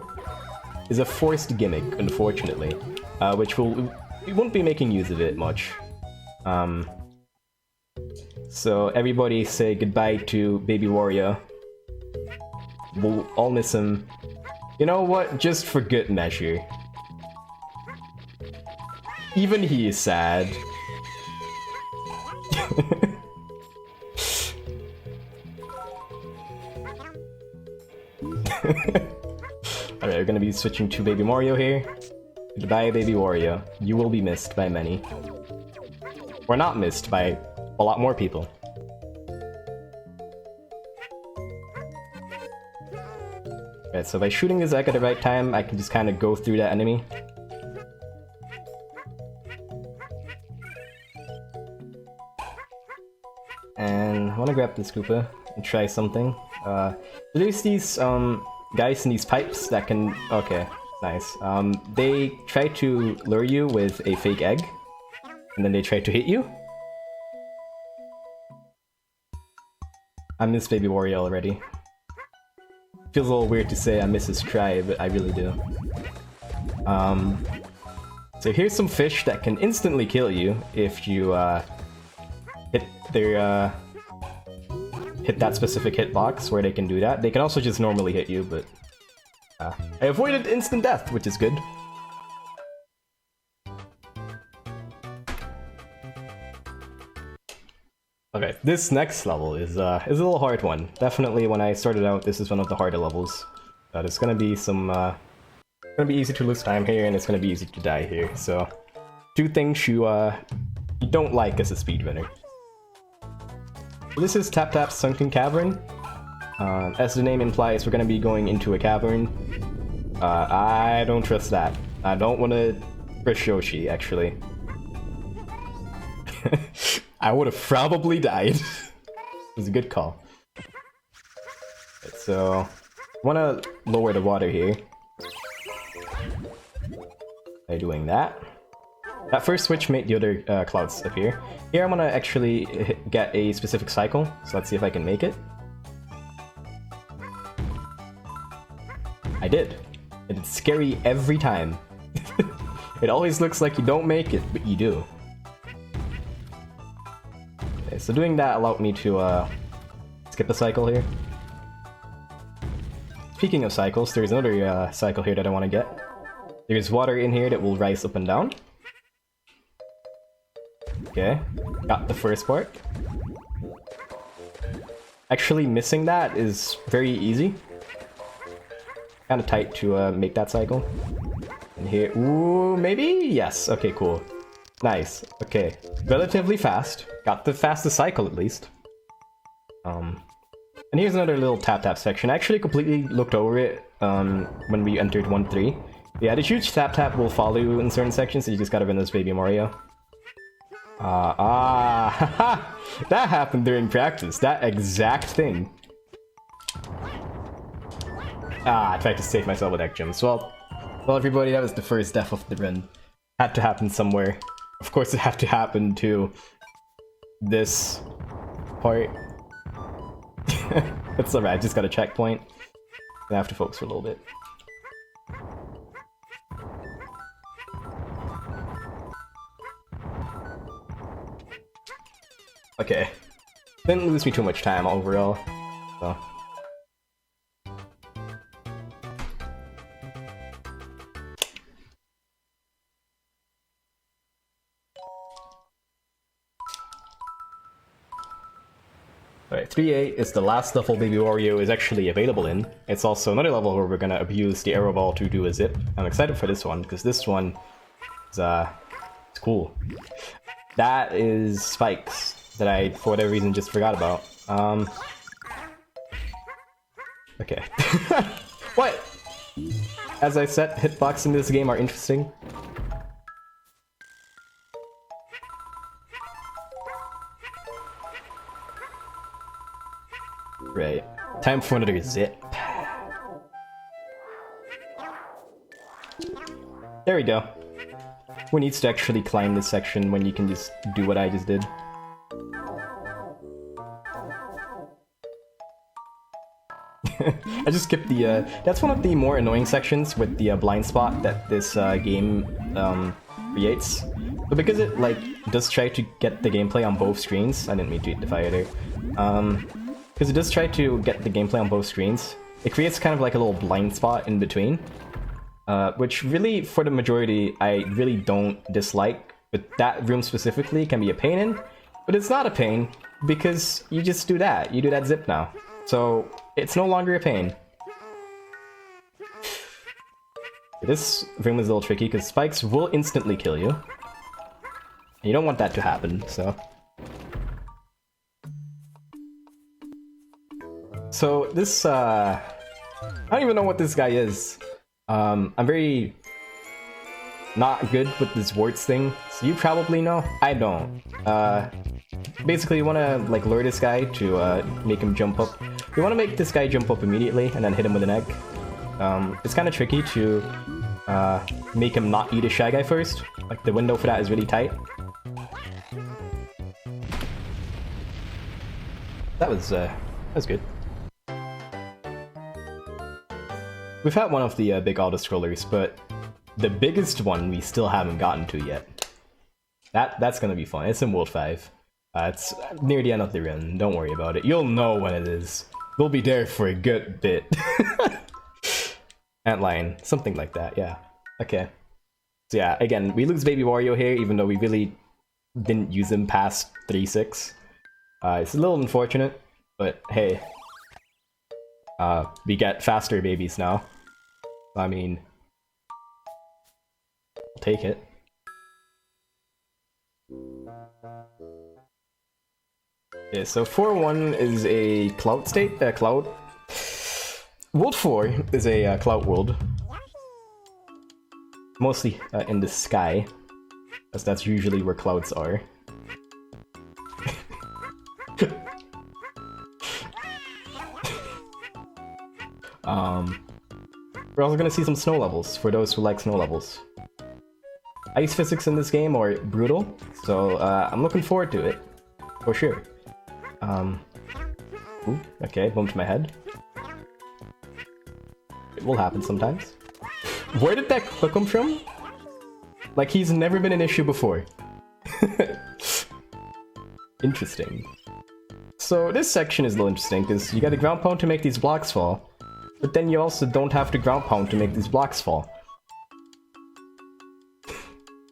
is a forced gimmick, unfortunately, which we won't be making use of it much. So everybody say goodbye to Baby Wario. We'll all miss him. You know what? Just for good measure. Even he is sad. Alright, we're gonna be switching to Baby Mario here. Goodbye, Baby Wario. You will be missed by many. Or not missed by a lot more people. Right, so by shooting his egg at the right time, I can just kind of go through that enemy. And I want to grab this Koopa and try something. There's these guys in these pipes that can... Okay, nice. They try to lure you with a fake egg, and then they try to hit you. I miss Baby Wario already. Feels a little weird to say I miss his cry, but I really do. So here's some fish that can instantly kill you if you hit their hit that specific hitbox where they can do that. They can also just normally hit you, but I avoided instant death, which is good. Okay, this next level is a little hard one. Definitely, when I started out, this is one of the harder levels. There's gonna be some, gonna be easy to lose time here, and it's gonna be easy to die here. So, 2 things you don't like as a speedrunner. This is Tap Tap's Sunken Cavern. As the name implies, we're gonna be going into a cavern. I don't trust that. I don't want to push Yoshi, actually. I would have probably died. It was a good call. Right, so, I want to lower the water here. By doing that. That first switch made the other clouds appear. Here I'm going to actually get a specific cycle, so let's see if I can make it. I did. And it's scary every time. It always looks like you don't make it, but you do. Okay, so doing that allowed me to skip a cycle here. Speaking of cycles, there's another cycle here that I want to get. There's water in here that will rise up and down. Okay, got the first part. Actually, missing that is very easy. Kind of tight to make that cycle. And here, ooh, maybe? Yes, okay, cool. Nice, okay. Relatively fast. Got the fastest cycle at least. And here's another little tap-tap section. I actually completely looked over it when we entered 1-3. Yeah, the huge tap-tap will follow you in certain sections, so you just gotta run this Baby Mario. Haha! That happened during practice, that exact thing. I tried to save myself with egg gems. Well, everybody, that was the first death of the run. Had to happen somewhere. Of course it had to happen to this part. It's alright, I just got a checkpoint. I have to focus for a little bit. Okay. Didn't lose me too much time overall, so. Alright, 3A is the last level Baby Wario is actually available in. It's also another level where we're gonna abuse the arrow ball to do a zip. I'm excited for this one, because this one is, it's cool. That is spikes that I, for whatever reason, just forgot about. Okay. What? As I said, hitbox in this game are interesting. Right. Time for another zip. There we go. Who needs to actually climb this section when you can just do what I just did? I just skipped the, that's one of the more annoying sections with the blind spot that this game creates. But because it, like, does try to get the gameplay on both screens, I didn't mean to eat the fire there. Because it does try to get the gameplay on both screens, it creates kind of like a little blind spot in between. Which really, for the majority, I really don't dislike, but that room specifically can be a pain in, but it's not a pain, because you just do that. You do that zip now. So, it's no longer a pain. This room is a little tricky, because spikes will instantly kill you. You don't want that to happen, so... So, this, I don't even know what this guy is. I'm very not good with this warts thing, so you probably know. I don't. Basically, you want to like lure this guy to make him jump up. You want to make this guy jump up immediately and then hit him with an egg. It's kind of tricky to make him not eat a Shy Guy first. Like the window for that is really tight. That was good. We've had one of the big auto-scrollers, but the biggest one we still haven't gotten to yet. That's gonna be fun. It's in World 5. It's near the end of the run. Don't worry about it. You'll know when it is. We'll be there for a good bit. Antlion. Something like that, yeah. Okay. So yeah, again, we lose Baby Wario here, even though we really didn't use him past 3-6. It's a little unfortunate, but hey. We get faster babies now. I mean... I'll take it. Yeah, so 4-1 is a cloud state, cloud. World 4 is a cloud world. Mostly in the sky, as that's usually where clouds are. We're also gonna see some snow levels, for those who like snow levels. Ice physics in this game are brutal, so I'm looking forward to it, for sure. Ooh, okay, bumped my head. It will happen sometimes. Where did that come from? Like, he's never been an issue before. Interesting. So this section is a little interesting because you got to ground pound to make these blocks fall, but then you also don't have to ground pound to make these blocks fall.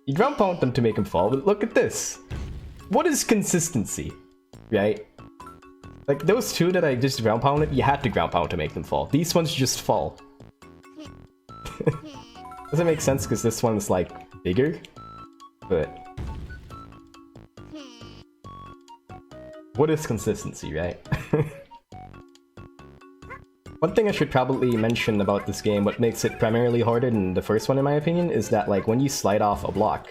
You ground pound them to make them fall, but look at this. What is consistency, right? Like those two that I just ground pounded, you had to ground pound to make them fall. These ones just fall. Doesn't make sense because this one's like bigger, but what is consistency, right? One thing I should probably mention about this game, what makes it primarily harder than the first one in my opinion, is that like when you slide off a block,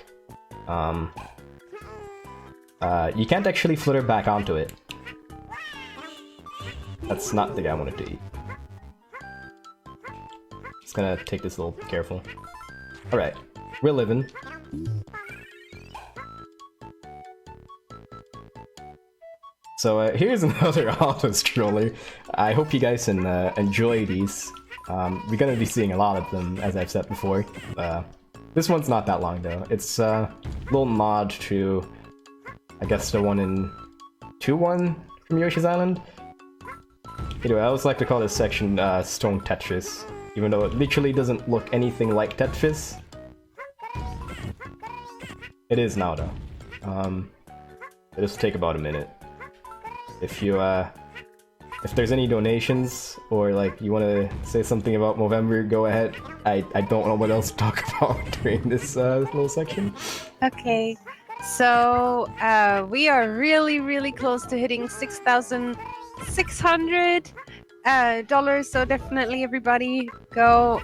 you can't actually flutter back onto it. That's not the guy I wanted to eat. Just gonna take this a little careful. Alright, we're living. So here's another auto-scroller. I hope you guys can enjoy these. We're gonna be seeing a lot of them, as I've said before. This one's not that long though. It's a little nod to, I guess, the one in 2-1 from Yoshi's Island. Anyway, I always like to call this section Stone Tetris, even though it literally doesn't look anything like Tetris. It is now though. It'll just take about a minute. If you if there's any donations or like you want to say something about Movember, go ahead. I don't know what else to talk about during this little section. Okay, so we are really close to hitting $6,600. So definitely everybody go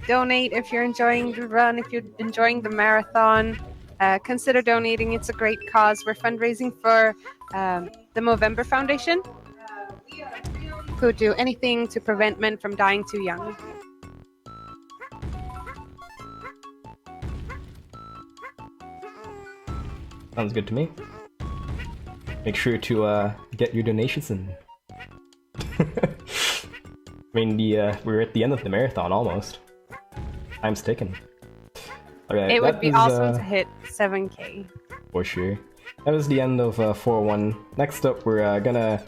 donate if you're enjoying the run, if you're enjoying the marathon. Consider donating. It's a great cause. We're fundraising for the Movember Foundation, who do anything to prevent men from dying too young. Sounds good to me. Make sure to get your donations in. I mean, we're at the end of the marathon almost. Time's ticking. Alright, it would be awesome to hit 7K. For sure. That was the end of 4-1. Next up, we're gonna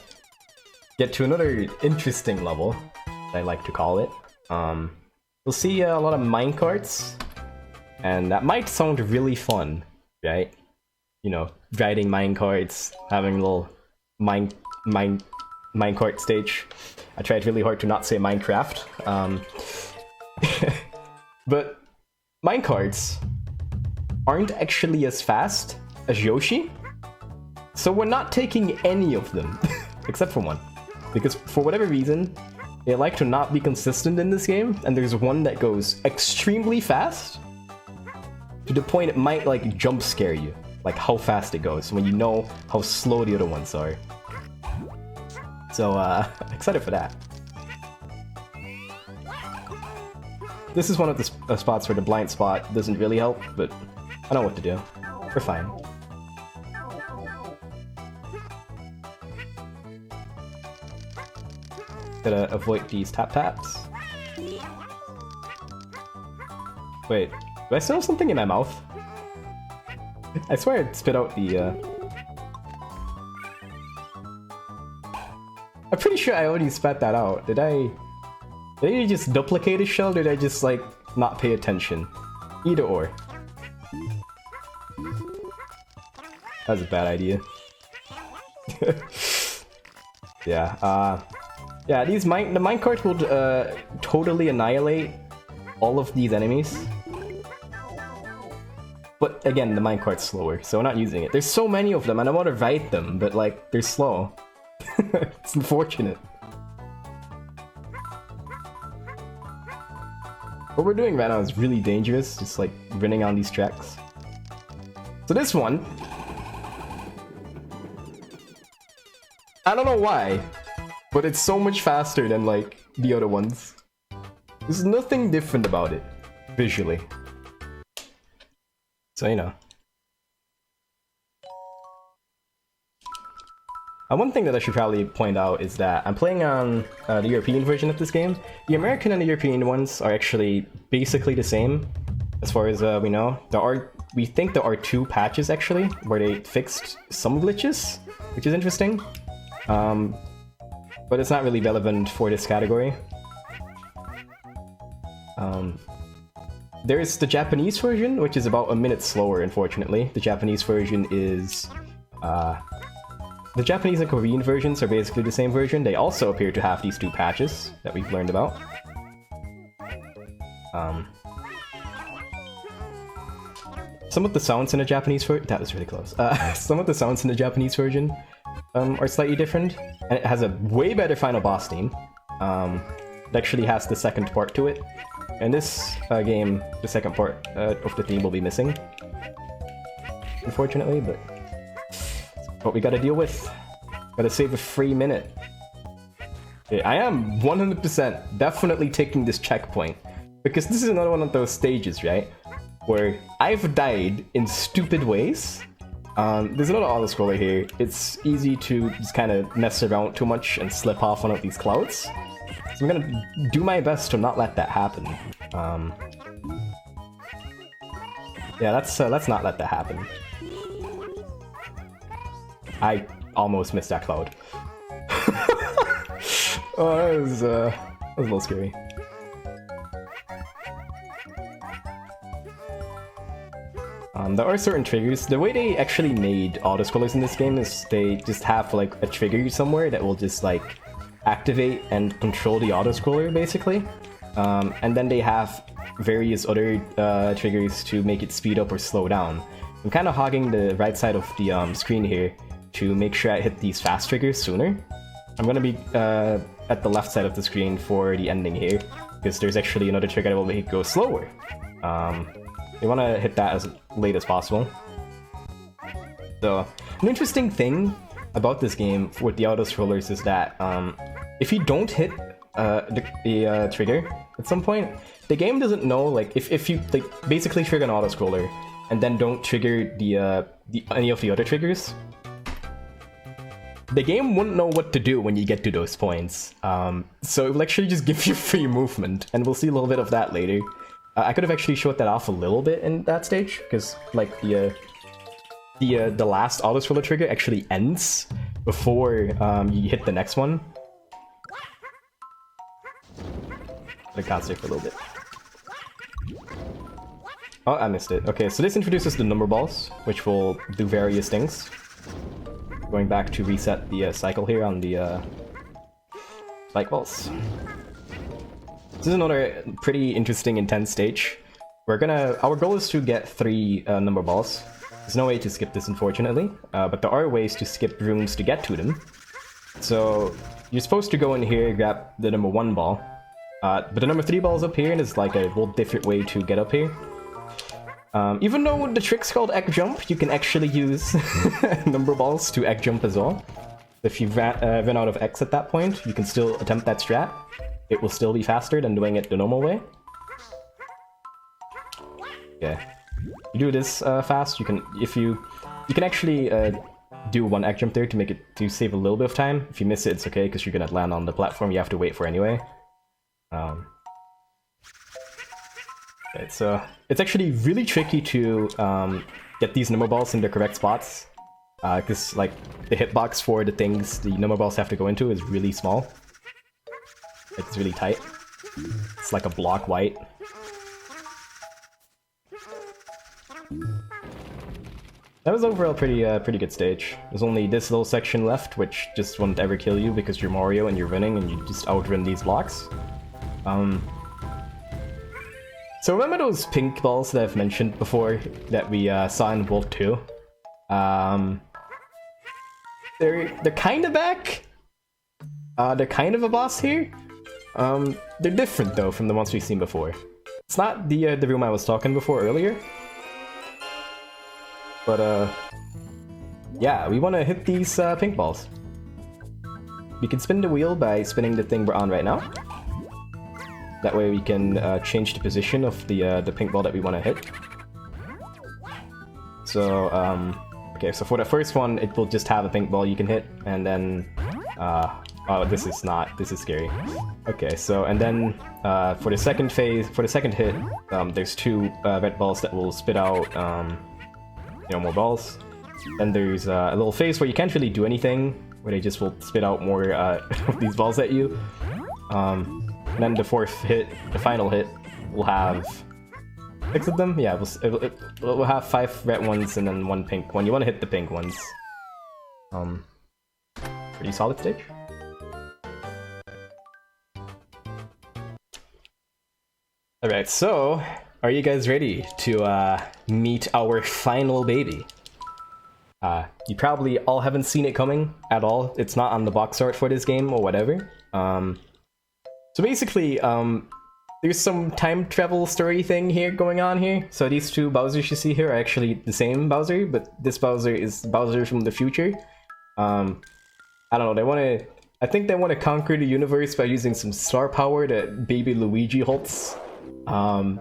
get to another interesting level, I like to call it. We'll see a lot of minecarts, and that might sound really fun, right? You know, riding minecarts, having a little minecart stage. I tried really hard to not say Minecraft. But minecarts aren't actually as fast as Yoshi, so we're not taking any of them, except for one. Because for whatever reason, they like to not be consistent in this game, and there's one that goes extremely fast, to the point it might like jump scare you, like how fast it goes, when you know how slow the other ones are. So, excited for that. This is one of the spots where the blind spot doesn't really help, but I know what to do. We're fine. Gotta avoid these tap-taps. Wait, do I still have something in my mouth? I swear I spit out the, I'm pretty sure I already spat that out. Did I just duplicate a shell, or did I just, like, not pay attention? Either or. That was a bad idea. Yeah, yeah, the minecart will totally annihilate all of these enemies. But again, the minecart's slower, so we're not using it. There's so many of them, and I want to ride them, but like, they're slow. It's unfortunate. What we're doing right now is really dangerous, just like running on these tracks. So this one, I don't know why, but it's so much faster than like the other ones. There's nothing different about it, visually. So, you know. One thing that I should probably point out is that I'm playing on the European version of this game. The American and the European ones are actually basically the same, as far as we know. We think there are 2 patches actually, where they fixed some glitches, which is interesting. but it's not really relevant for this category. There's the Japanese version, which is about a minute slower, unfortunately. The Japanese version is... the Japanese and Korean versions are basically the same version. They also appear to have these two patches that we've learned about. Some of the sounds in the Japanese version... That was really close. Some of the sounds in the Japanese version are slightly different. And it has a way better final boss theme. It actually has the second part to it. In this game, the second part of the theme will be missing. Unfortunately, but... what we gotta deal with. Gotta save a free minute. Okay, I am 100% definitely taking this checkpoint. Because this is another one of those stages, right? Where I've died in stupid ways. There's another auto-scroller here. It's easy to just kind of mess around too much and slip off one of these clouds. So I'm gonna do my best to not let that happen. Yeah, let's not let that happen. I almost missed that cloud. Oh, that was a little scary. There are certain triggers. The way they actually made auto-scrollers in this game is they just have like a trigger somewhere that will just like activate and control the auto-scroller basically. And then they have various other triggers to make it speed up or slow down. I'm kind of hogging the right side of the screen here to make sure I hit these fast triggers sooner. I'm gonna be at the left side of the screen for the ending here, because there's actually another trigger that will make it go slower. You want to hit that as late as possible. So, an interesting thing about this game with the auto-scrollers is that if you don't hit the trigger at some point, the game doesn't know, like, if you like basically trigger an auto-scroller and then don't trigger any of the other triggers, the game wouldn't know what to do when you get to those points. So it will actually just give you free movement, and we'll see a little bit of that later. I could have actually showed that off a little bit in that stage, because like the last auto-scroller trigger actually ends before you hit the next one. I got sick for a little bit. Oh, I missed it. Okay, so this introduces the number balls, which will do various things. Going back to reset the cycle here on the spike balls. This is another pretty interesting, intense stage. Our goal is to get 3 number balls. There's no way to skip this, unfortunately, but there are ways to skip runes to get to them. So you're supposed to go in here, grab the number 1 ball, but the number 3 ball is up here, and it's like a whole different way to get up here. Even though the trick's called egg jump, you can actually use number balls to egg jump as well. If you run out of X at that point, you can still attempt that strat. It will still be faster than doing it the normal way. Yeah, you do this fast. You can actually do 1 egg jump there to save a little bit of time. If you miss it, it's okay because you're gonna land on the platform you have to wait for anyway. Okay, so it's actually really tricky to get these number balls in the correct spots, because like the hitbox for the things the number balls have to go into is really small. It's really tight. It's like a block white. That was overall pretty good stage. There's only this little section left, which just won't ever kill you because you're Mario and you're running and you just outrun these blocks. So remember those pink balls that I've mentioned before that we saw in World 2? They're kind of back. They're kind of a boss here. They're different though from the ones we've seen before. It's not the room I was talking before earlier. But yeah, we want to hit these pink balls. We can spin the wheel by spinning the thing we're on right now. That way we can change the position of the pink ball that we want to hit. So okay, so for the first one, it will just have a pink ball you can hit, and then oh, this is scary. Okay, so and then for the second hit, there's 2 red balls that will spit out more balls. Then there's a little phase where you can't really do anything, where they just will spit out more of these balls at you. And then the fourth hit, the final hit, will have 6 of them. Yeah, we'll have 5 red ones and then 1 pink one. You want to hit the pink ones. Pretty solid stage. Alright, so are you guys ready to meet our final baby? You probably all haven't seen it coming at all. It's not on the box art for this game or whatever. So basically, there's some time travel story thing here going on here. So these two Bowsers you see here are actually the same Bowser, but this Bowser is Bowser from the future. I don't know, I think they want to conquer the universe by using some star power that baby Luigi holds. And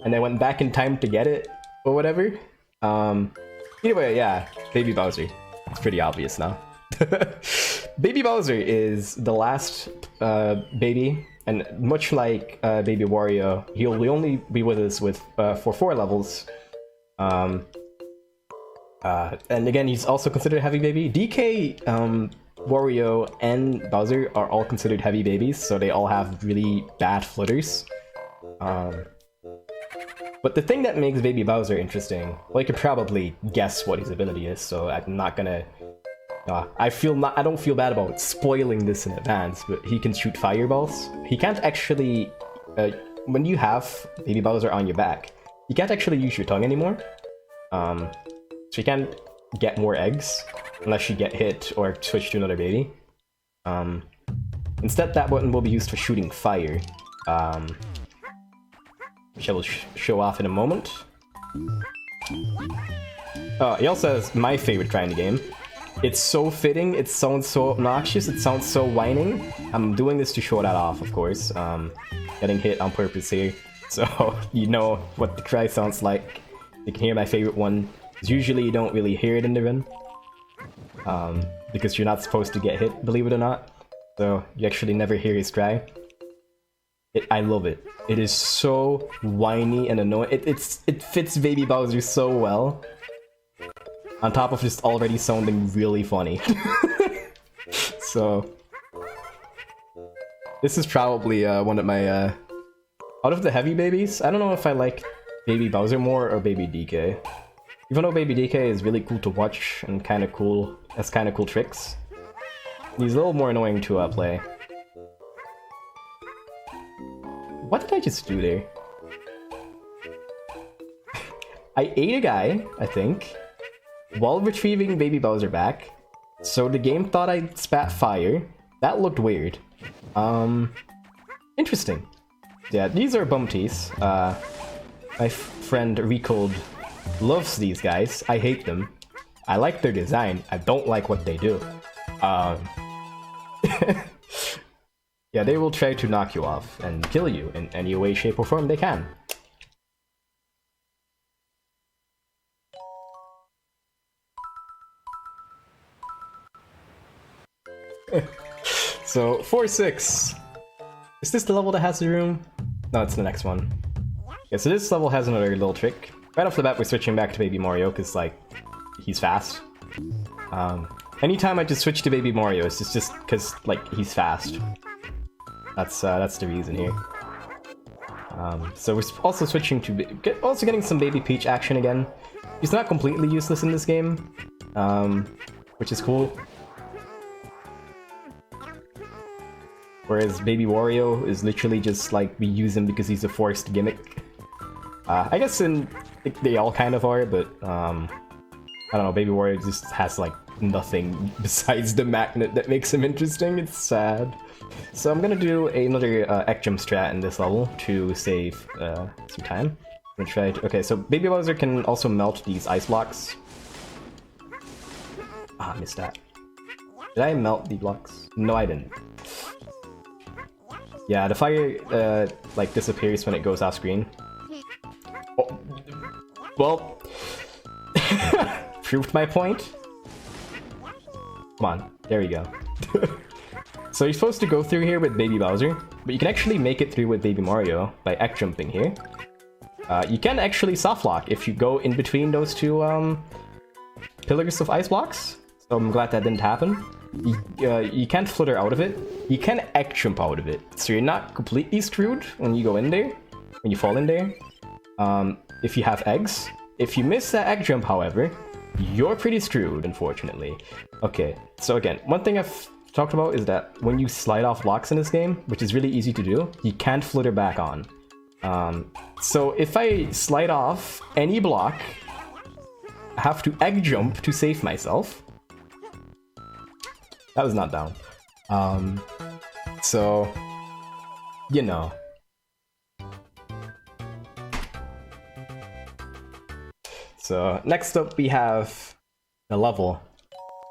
they went back in time to get it, or whatever. Either way, yeah, Baby Bowser. It's pretty obvious now. Baby Bowser is the last baby, and much like Baby Wario, he'll only be with us for 4 levels. And again, he's also considered a heavy baby. DK, Wario, and Bowser are all considered heavy babies, so they all have really bad flutters. But the thing that makes Baby Bowser interesting, well, you can probably guess what his ability is, so I'm not gonna... I don't feel bad about spoiling this in advance, but he can shoot fireballs. He can't actually... when you have Baby Bowser on your back, you can't actually use your tongue anymore. So you can't get more eggs, unless you get hit or switch to another baby. Instead, that button will be used for shooting fire. Which I will show off in a moment. He also has my favorite try in the game. It's so fitting, it sounds so obnoxious, it sounds so whining. I'm doing this to show that off, of course. Getting hit on purpose here, so you know what the cry sounds like. You can hear my favorite one. Usually you don't really hear it in the run. Because you're not supposed to get hit, believe it or not. So you actually never hear his cry. I love it. It is so whiny and annoying. It fits Baby Bowser so well. On top of just already sounding really funny. So this is probably one of my out of the heavy babies. I don't know if I like Baby Bowser more or Baby DK. Even though Baby DK is really cool to watch and kind of cool, has kind of cool tricks, he's a little more annoying to play. What did I just do there? I ate a guy, I think, while retrieving Baby Bowser back. So the game thought I spat fire. That looked weird. Interesting. Yeah, these are Bumties. My friend Recold loves these guys. I hate them. I like their design. I don't like what they do. Yeah, they will try to knock you off and kill you in any way, shape, or form they can. So, 4-6. Is this the level that has the room? No, it's the next one. Yeah, so this level has another little trick. Right off the bat, we're switching back to Baby Mario, because, like, he's fast. Anytime I just switch to Baby Mario, it's just because, like, he's fast. That's the reason here. So we're also switching to... also getting some Baby Peach action again. He's not completely useless in this game, which is cool. Whereas Baby Wario is literally just like, we use him because he's a forced gimmick. I guess they all kind of are, but I don't know, Baby Wario just has like nothing besides the magnet that makes him interesting. It's sad. So I'm gonna do another Ekjum strat in this level to save some time. I'm gonna try to... okay, so Baby Bowser can also melt these ice blocks. Ah, missed that. Did I melt the blocks? No, I didn't. Yeah, the fire like disappears when it goes off screen. Oh. Well, proved my point. Come on, there we go. So you're supposed to go through here with Baby Bowser, but you can actually make it through with Baby Mario by Ek-jumping here. You can actually soft lock if you go in between those two pillars of ice blocks. So I'm glad that didn't happen. You can't flutter out of it. You can egg jump out of it. So you're not completely screwed when you go in there, when you fall in there. If you have eggs. If you miss that egg jump, however, you're pretty screwed, unfortunately. Okay, so again, one thing I've talked about is that when you slide off blocks in this game, which is really easy to do, you can't flutter back on. So if I slide off any block, I have to egg jump to save myself. That was not down. So, you know. So next up we have the level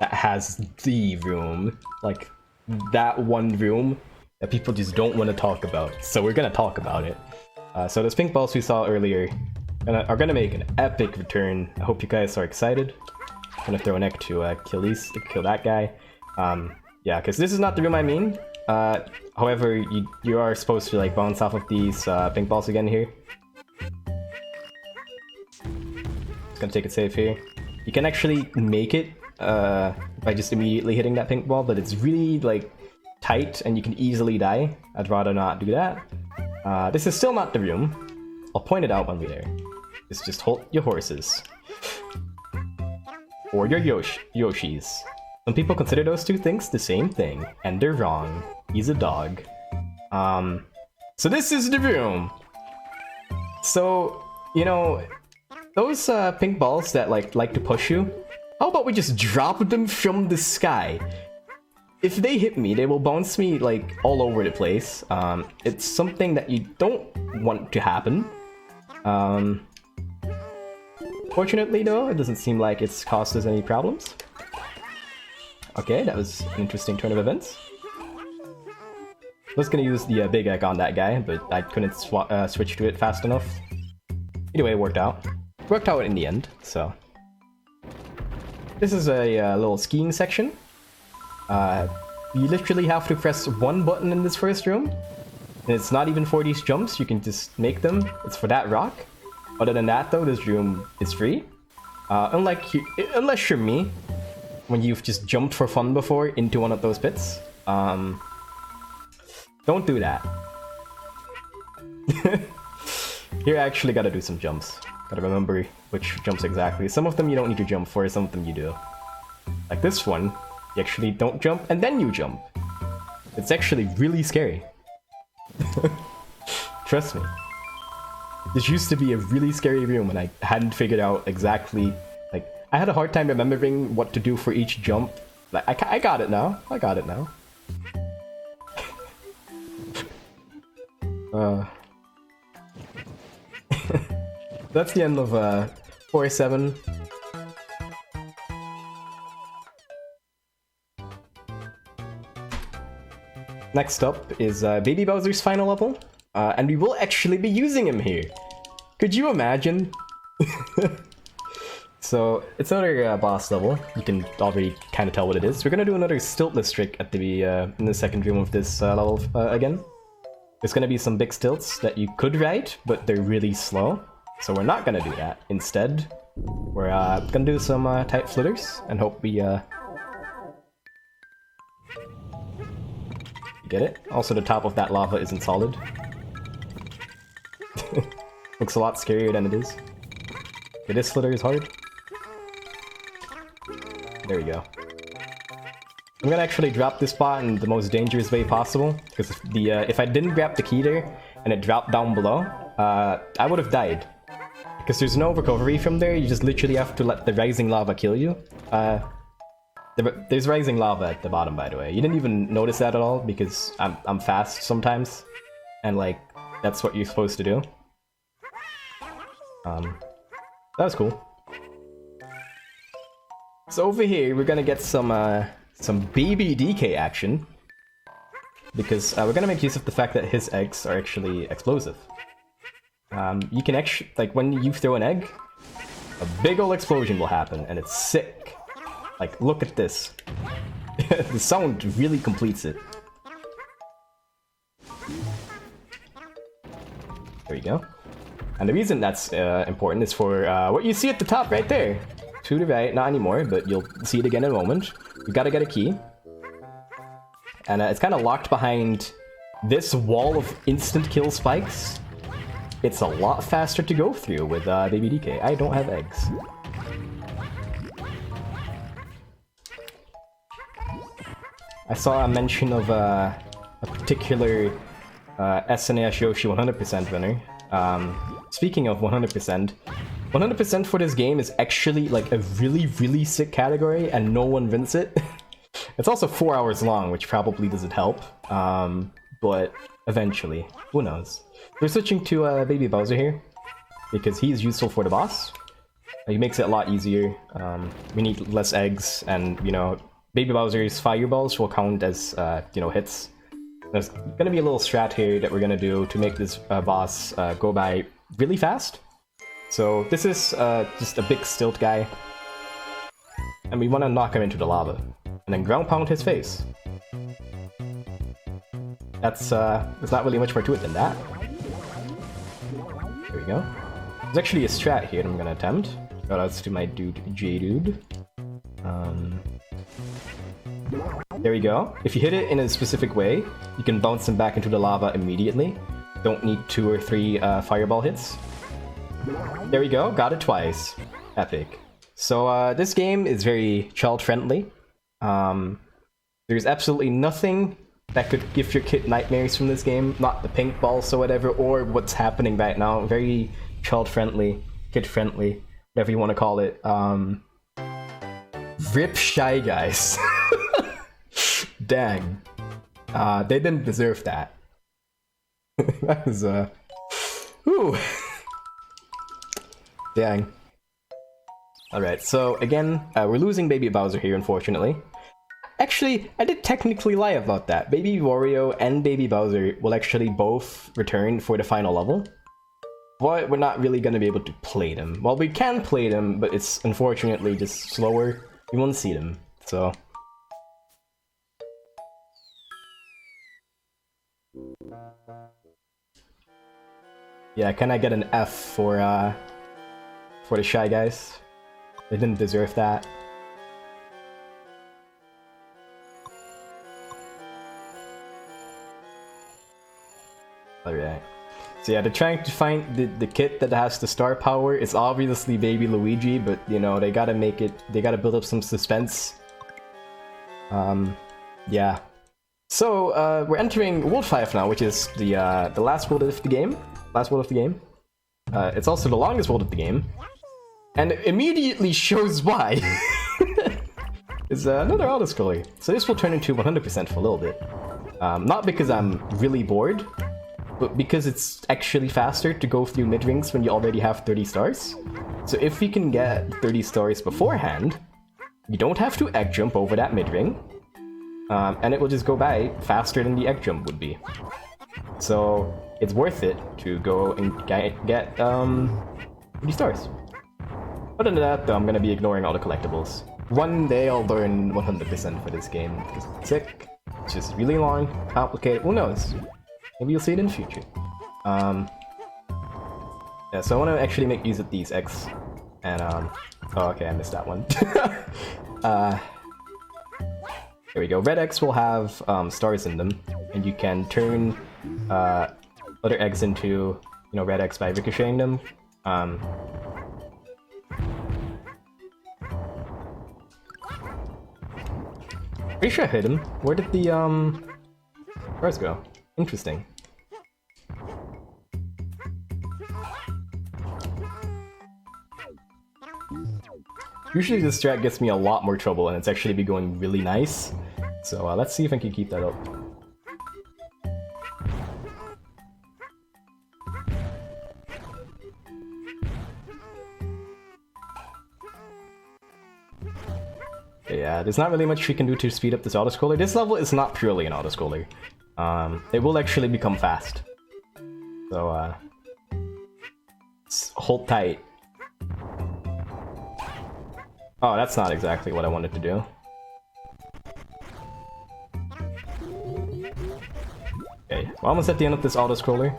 that has the room, like that one room that people just don't want to talk about. So we're gonna talk about it. So those pink balls we saw earlier are gonna make an epic return. I hope you guys are excited. I'm gonna throw an egg to kill that guy. Yeah, because this is not the room I mean. However, you are supposed to like bounce off of these pink balls again here. Gonna take it safe here. You can actually make it by just immediately hitting that pink ball, but it's really like tight and you can easily die. I'd rather not do that. This is still not the room. I'll point it out when we're there. It's just hold your horses. Or your Yoshis. Some people consider those two things the same thing, and they're wrong. He's a dog. So this is the room. So, you know, those pink balls that like to push you, how about we just drop them from the sky? If they hit me, they will bounce me like all over the place. It's something that you don't want to happen. Fortunately though, it doesn't seem like it's caused us any problems. Okay, that was an interesting turn of events. I was gonna use the big egg on that guy, but I couldn't switch to it fast enough. Either way, it worked out. Worked out in the end, so. This is a little skiing section. You literally have to press one button in this first room. And it's not even for these jumps, you can just make them. It's for that rock. Other than that though, this room is free. Unless you're me, when you've just jumped for fun before into one of those pits. Don't do that. Here I actually gotta do some jumps. Gotta remember which jumps exactly. Some of them you don't need to jump for, some of them you do. Like this one, you actually don't jump and then you jump. It's actually really scary. Trust me. This used to be a really scary room and I hadn't figured out exactly, like, I had a hard time remembering what to do for each jump. Like, I got it now. I got it now. That's the end of 4-7. Next up is Baby Bowser's final level, and we will actually be using him here. Could you imagine? So it's another boss level. You can already kind of tell what it is. We're gonna do another stiltless trick at the in the second room of this level again. There's gonna be some big stilts that you could ride, but they're really slow. So we're not gonna do that. Instead, we're gonna do some tight flitters and hope we get it. Also, the top of that lava isn't solid. Looks a lot scarier than it is. Okay, this flitter is hard. There we go. I'm gonna actually drop this spot in the most dangerous way possible, because if I didn't grab the key there and it dropped down below, I would have died. Because there's no recovery from there, you just literally have to let the rising lava kill you. There's rising lava at the bottom, by the way. You didn't even notice that at all, because I'm fast sometimes, and like, that's what you're supposed to do. That was cool. So over here, we're gonna get some baby DK action, because we're gonna make use of the fact that his eggs are actually explosive. You can actually, like, when you throw an egg, a big ol' explosion will happen, and it's sick. Like, look at this. The sound really completes it. There you go. And the reason that's important is for what you see at the top right there. to the right, not anymore, but you'll see it again in a moment. We gotta get a key. And it's kind of locked behind this wall of instant kill spikes. It's a lot faster to go through with Baby DK. I don't have eggs. I saw a mention of a particular SNES Yoshi 100% winner. Speaking of 100%, 100% for this game is actually like a really sick category and no one wins it. It's also 4 hours long, which probably doesn't help, but eventually, who knows. We're switching to Baby Bowser here, because he's useful for the boss. He makes it a lot easier. We need less eggs, and, you know, Baby Bowser's fireballs will count as, you know, hits. There's gonna be a little strat here that we're gonna do to make this boss go by really fast. So this is just a big stilt guy, and we want to knock him into the lava, and then ground pound his face. That's there's not really much more to it than that. There we go. There's actually a strat here that I'm gonna attempt. Shoutouts to my dude J-Dude. There we go. If you hit it in a specific way, you can bounce him back into the lava immediately. Don't need 2 or 3 fireball hits. There we go, got it twice. Epic. So this game is very child-friendly. There's absolutely nothing that could give your kid nightmares from this game. Not the pink balls or whatever, or what's happening right now. Very child-friendly, kid-friendly, whatever you want to call it. Rip Shy Guys. Dang. They didn't deserve that. That was, Ooh. Dang. Alright, so again, we're losing Baby Bowser here, unfortunately. Actually, I did technically lie about that. Baby Wario and Baby Bowser will actually both return for the final level. But we're not really gonna be able to play them. Well, we can play them, but it's unfortunately just slower. You won't see them, so... Yeah, can I get an F for the Shy Guys? They didn't deserve that. Alright. So yeah, they're trying to find the kit that has the star power. It's obviously Baby Luigi, but you know, they gotta make it, they gotta build up some suspense. Yeah. So, we're entering World 5 now, which is the last world of the game. Last world of the game. It's also the longest world of the game. And it immediately shows why. It's another autoscroller. So this will turn into 100% for a little bit. Not because I'm really bored, but because it's actually faster to go through mid-rings when you already have 30 stars. So if we can get 30 stars beforehand, you don't have to egg jump over that mid-ring. And it will just go by faster than the egg jump would be. So it's worth it to go and get 30 stars. Other than that, though, I'm gonna be ignoring all the collectibles. One day I'll learn 100% for this game, because it's sick. It's just really long, complicated, who knows? Maybe you'll see it in the future. Yeah, so I want to actually make use of these eggs. And, oh, okay, I missed that one. There we go. Red eggs will have stars in them, and you can turn other eggs into, you know, red eggs by ricocheting them. Pretty sure I hit him. Where did the stars go? Interesting. Usually this strat gets me a lot more trouble, and it's actually be going really nice. So let's see if I can keep that up. Yeah, there's not really much we can do to speed up this autoscroller. This level is not purely an autoscroller. It will actually become fast. So, hold tight. Oh, that's not exactly what I wanted to do. Okay, we're almost at the end of this autoscroller.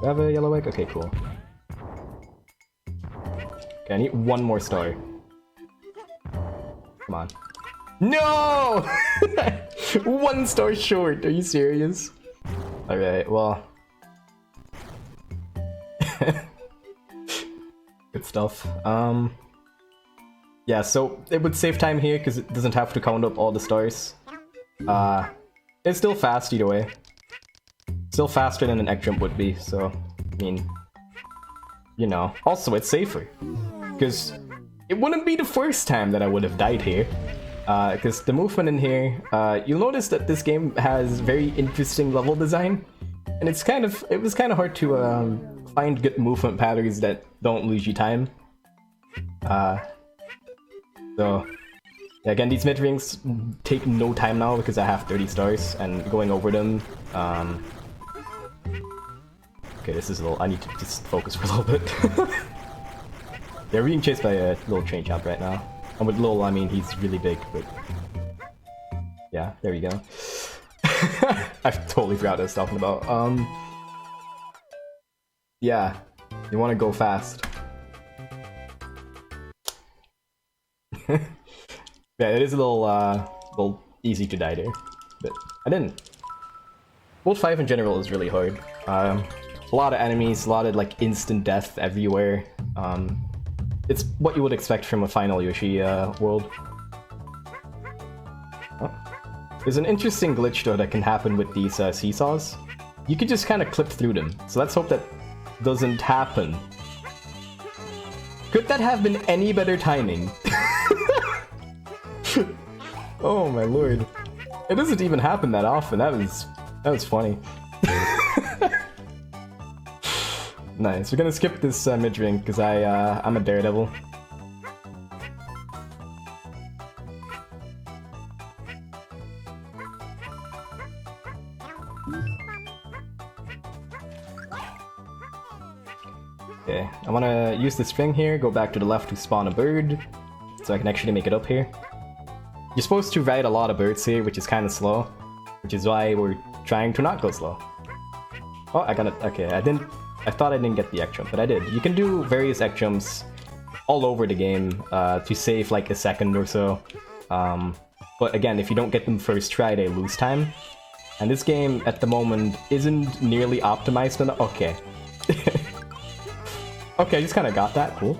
Do I have a yellow egg? Okay, cool. Okay, I need one more star. Come on. No! 1 star short, are you serious? Alright, well... Good stuff. Yeah, so it would save time here because it doesn't have to count up all the stars. It's still fast either way. Still faster than an egg jump would be, so, I mean... You know. Also, it's safer. Because it wouldn't be the first time that I would have died here. Because the movement in here, you'll notice that this game has very interesting level design. And it was kind of hard to find good movement patterns that don't lose you time. So, yeah, again, these mid-rings take no time now because I have 30 stars, and going over them, okay, this is a little... I need to just focus for a little bit. They're being chased by a little train chomp right now. And with little, I mean he's really big, but... Yeah, there you go. I totally forgot what I was talking about. Yeah, you want to go fast. Yeah, it is a little easy to die there, but I didn't. World 5 in general is really hard. A lot of enemies, a lot of like instant death everywhere. It's what you would expect from a final Yoshi world. Oh. There's an interesting glitch though that can happen with these seesaws. You could just kind of clip through them, so let's hope that doesn't happen. Could that have been any better timing? Oh my lord. It doesn't even happen that often. That was funny. Nice. We're gonna skip this mid-ring because I'm a daredevil. Okay, I want to use the string here, go back to the left to spawn a bird, so I can actually make it up here. You're supposed to ride a lot of birds here, which is kind of slow, which is why we're trying to not go slow. Oh, I got it. Okay, I thought I didn't get the egg jump, but I did. You can do various egg jumps all over the game to save like a second or so. But again, if you don't get them first try, they lose time. And this game at the moment isn't nearly optimized enough. Okay. Okay, I just kind of got that. Cool.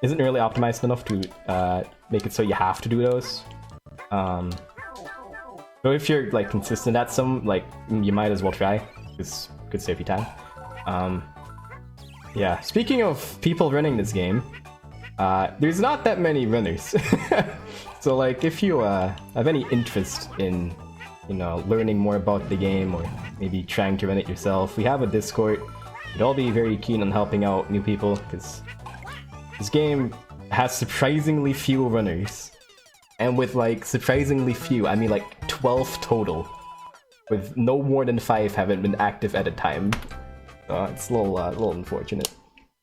Isn't really optimized enough to make it so you have to do those. So if you're like consistent at some, like you might as well try. This could save you time. Yeah, speaking of people running this game, there's not that many runners. So like if you have any interest in, you know, learning more about the game or maybe trying to run it yourself, we have a Discord. We'd all be very keen on helping out new people because this game has surprisingly few runners. And with like surprisingly few, I mean like 12 total. With no more than 5 haven't been active at a time. It's a little unfortunate.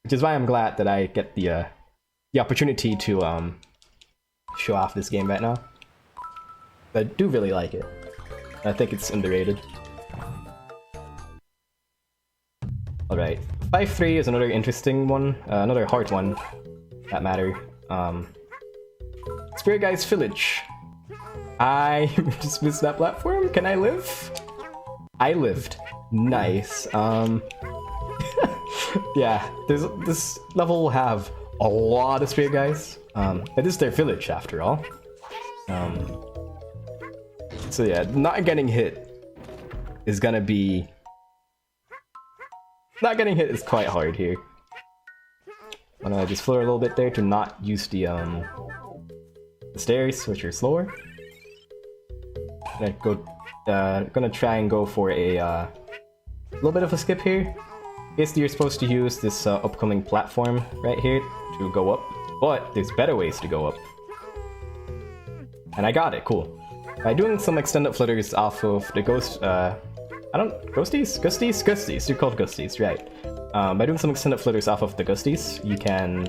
Which is why I'm glad that I get the opportunity to show off this game right now. I do really like it. I think it's underrated. Alright, 5-3 is another interesting one, another hard one, that matter. Spirit Guy's Village. I just missed that platform. Can I live? I lived. Nice. Yeah, this level will have a lot of Spirit Guys. It is their village after all. So yeah, not getting hit is gonna be... Not getting hit is quite hard here. I'm gonna just floor a little bit there to not use the stairs, which are slower. Gonna try and go for a little bit of a skip here. Basically, you're supposed to use this upcoming platform right here to go up, but there's better ways to go up. And I got it, cool. By doing some extended flutters off of the Ghosties? They're called Ghosties, right. By doing some extended flutters off of the Ghosties, you can,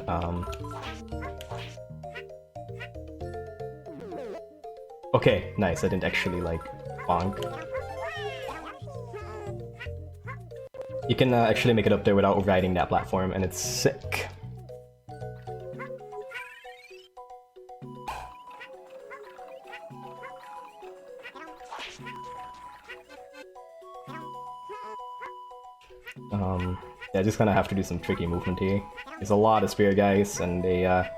Okay, nice, I didn't actually, like, bonk. You can actually make it up there without riding that platform, and it's sick. Yeah, just gonna have to do some tricky movement here. There's a lot of spear guys, and a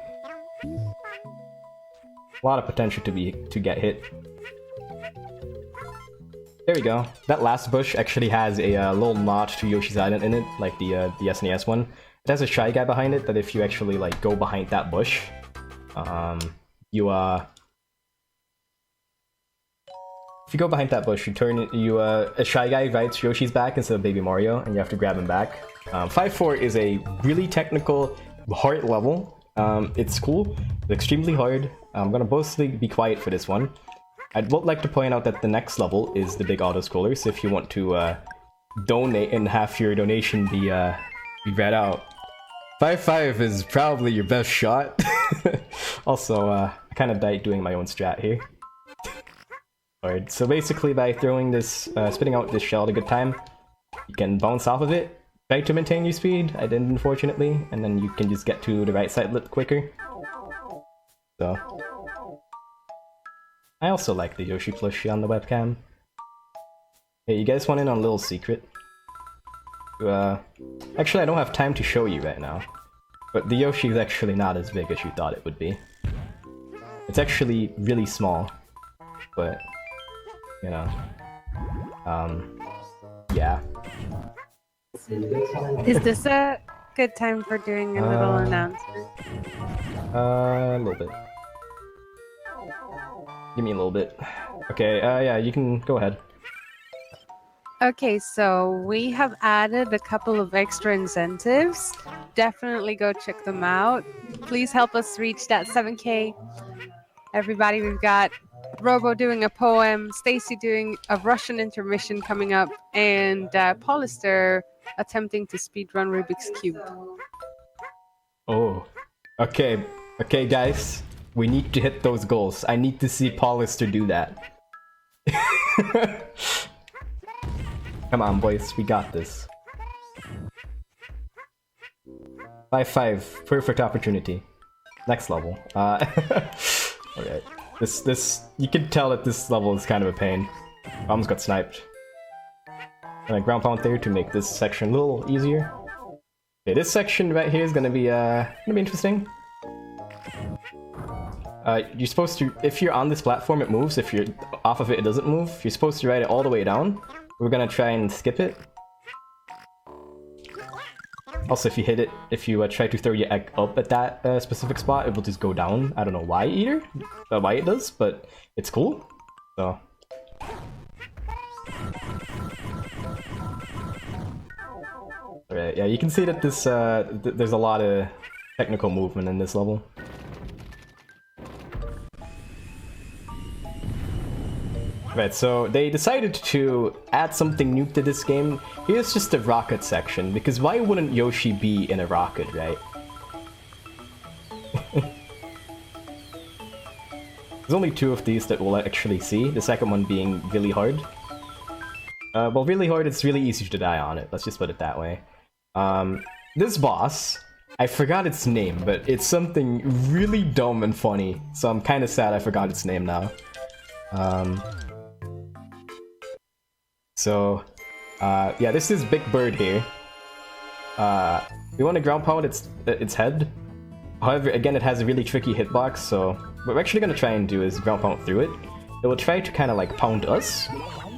lot of potential to get hit. There we go. That last bush actually has a little notch to Yoshi's Island in it, like the SNES one. It has a Shy Guy behind it that if you actually like go behind that bush, if you go behind that bush, a Shy Guy rides Yoshi's back instead of Baby Mario, and you have to grab him back. 5-4 is a really technical, hard level. It's cool, it's extremely hard. I'm gonna mostly be quiet for this one. I would like to point out that the next level is the big auto-scroller, so if you want to donate and have your donation be read out. 5-5 is probably your best shot. Also, I kind of died doing my own strat here. Alright, so basically by throwing this, spitting out this shell at a good time, you can bounce off of it, try to maintain your speed. I didn't, unfortunately, and then you can just get to the right side a little quicker. So, I also like the Yoshi plushie on the webcam. Hey, you guys want in on a little secret? Actually, I don't have time to show you right now, but the Yoshi is actually not as big as you thought it would be. It's actually really small, but, you know, yeah. Is this a good time for doing a little announcement? A little bit. Give me a little bit. Okay, yeah, you can go ahead. Okay, so we have added a couple of extra incentives. Definitely go check them out. Please help us reach that 7K. Everybody, we've got Robo doing a poem, Stacy doing a Russian intermission coming up, and Polister attempting to speedrun Rubik's Cube. Oh, okay. Okay, guys. We need to hit those goals. I need to see Polister do that. Come on, boys. We got this. 5-5. Perfect opportunity. Next level. Alright. This... You can tell that this level is kind of a pain. I almost got sniped. And I ground pound there to make this section a little easier. Okay, this section right here is gonna be interesting. You're supposed to, if you're on this platform it moves, if you're off of it it doesn't move. You're supposed to ride it all the way down. We're gonna try and skip it. Also, if you hit it, if you try to throw your egg up at that specific spot, it will just go down. I don't know why either, why it does, but it's cool. So. Alright, yeah, you can see that this, there's a lot of technical movement in this level. Right, so they decided to add something new to this game. Here's just the rocket section, because why wouldn't Yoshi be in a rocket, right? There's only two of these that we'll actually see, the second one being really hard. Well, really hard, it's really easy to die on it, let's just put it that way. This boss, I forgot its name, but it's something really dumb and funny, so I'm kinda sad I forgot its name now. Yeah, this is Big Bird here. We want to ground pound its head. However, again, it has a really tricky hitbox, so what we're actually going to try and do is ground pound through it. It will try to kind of like pound us,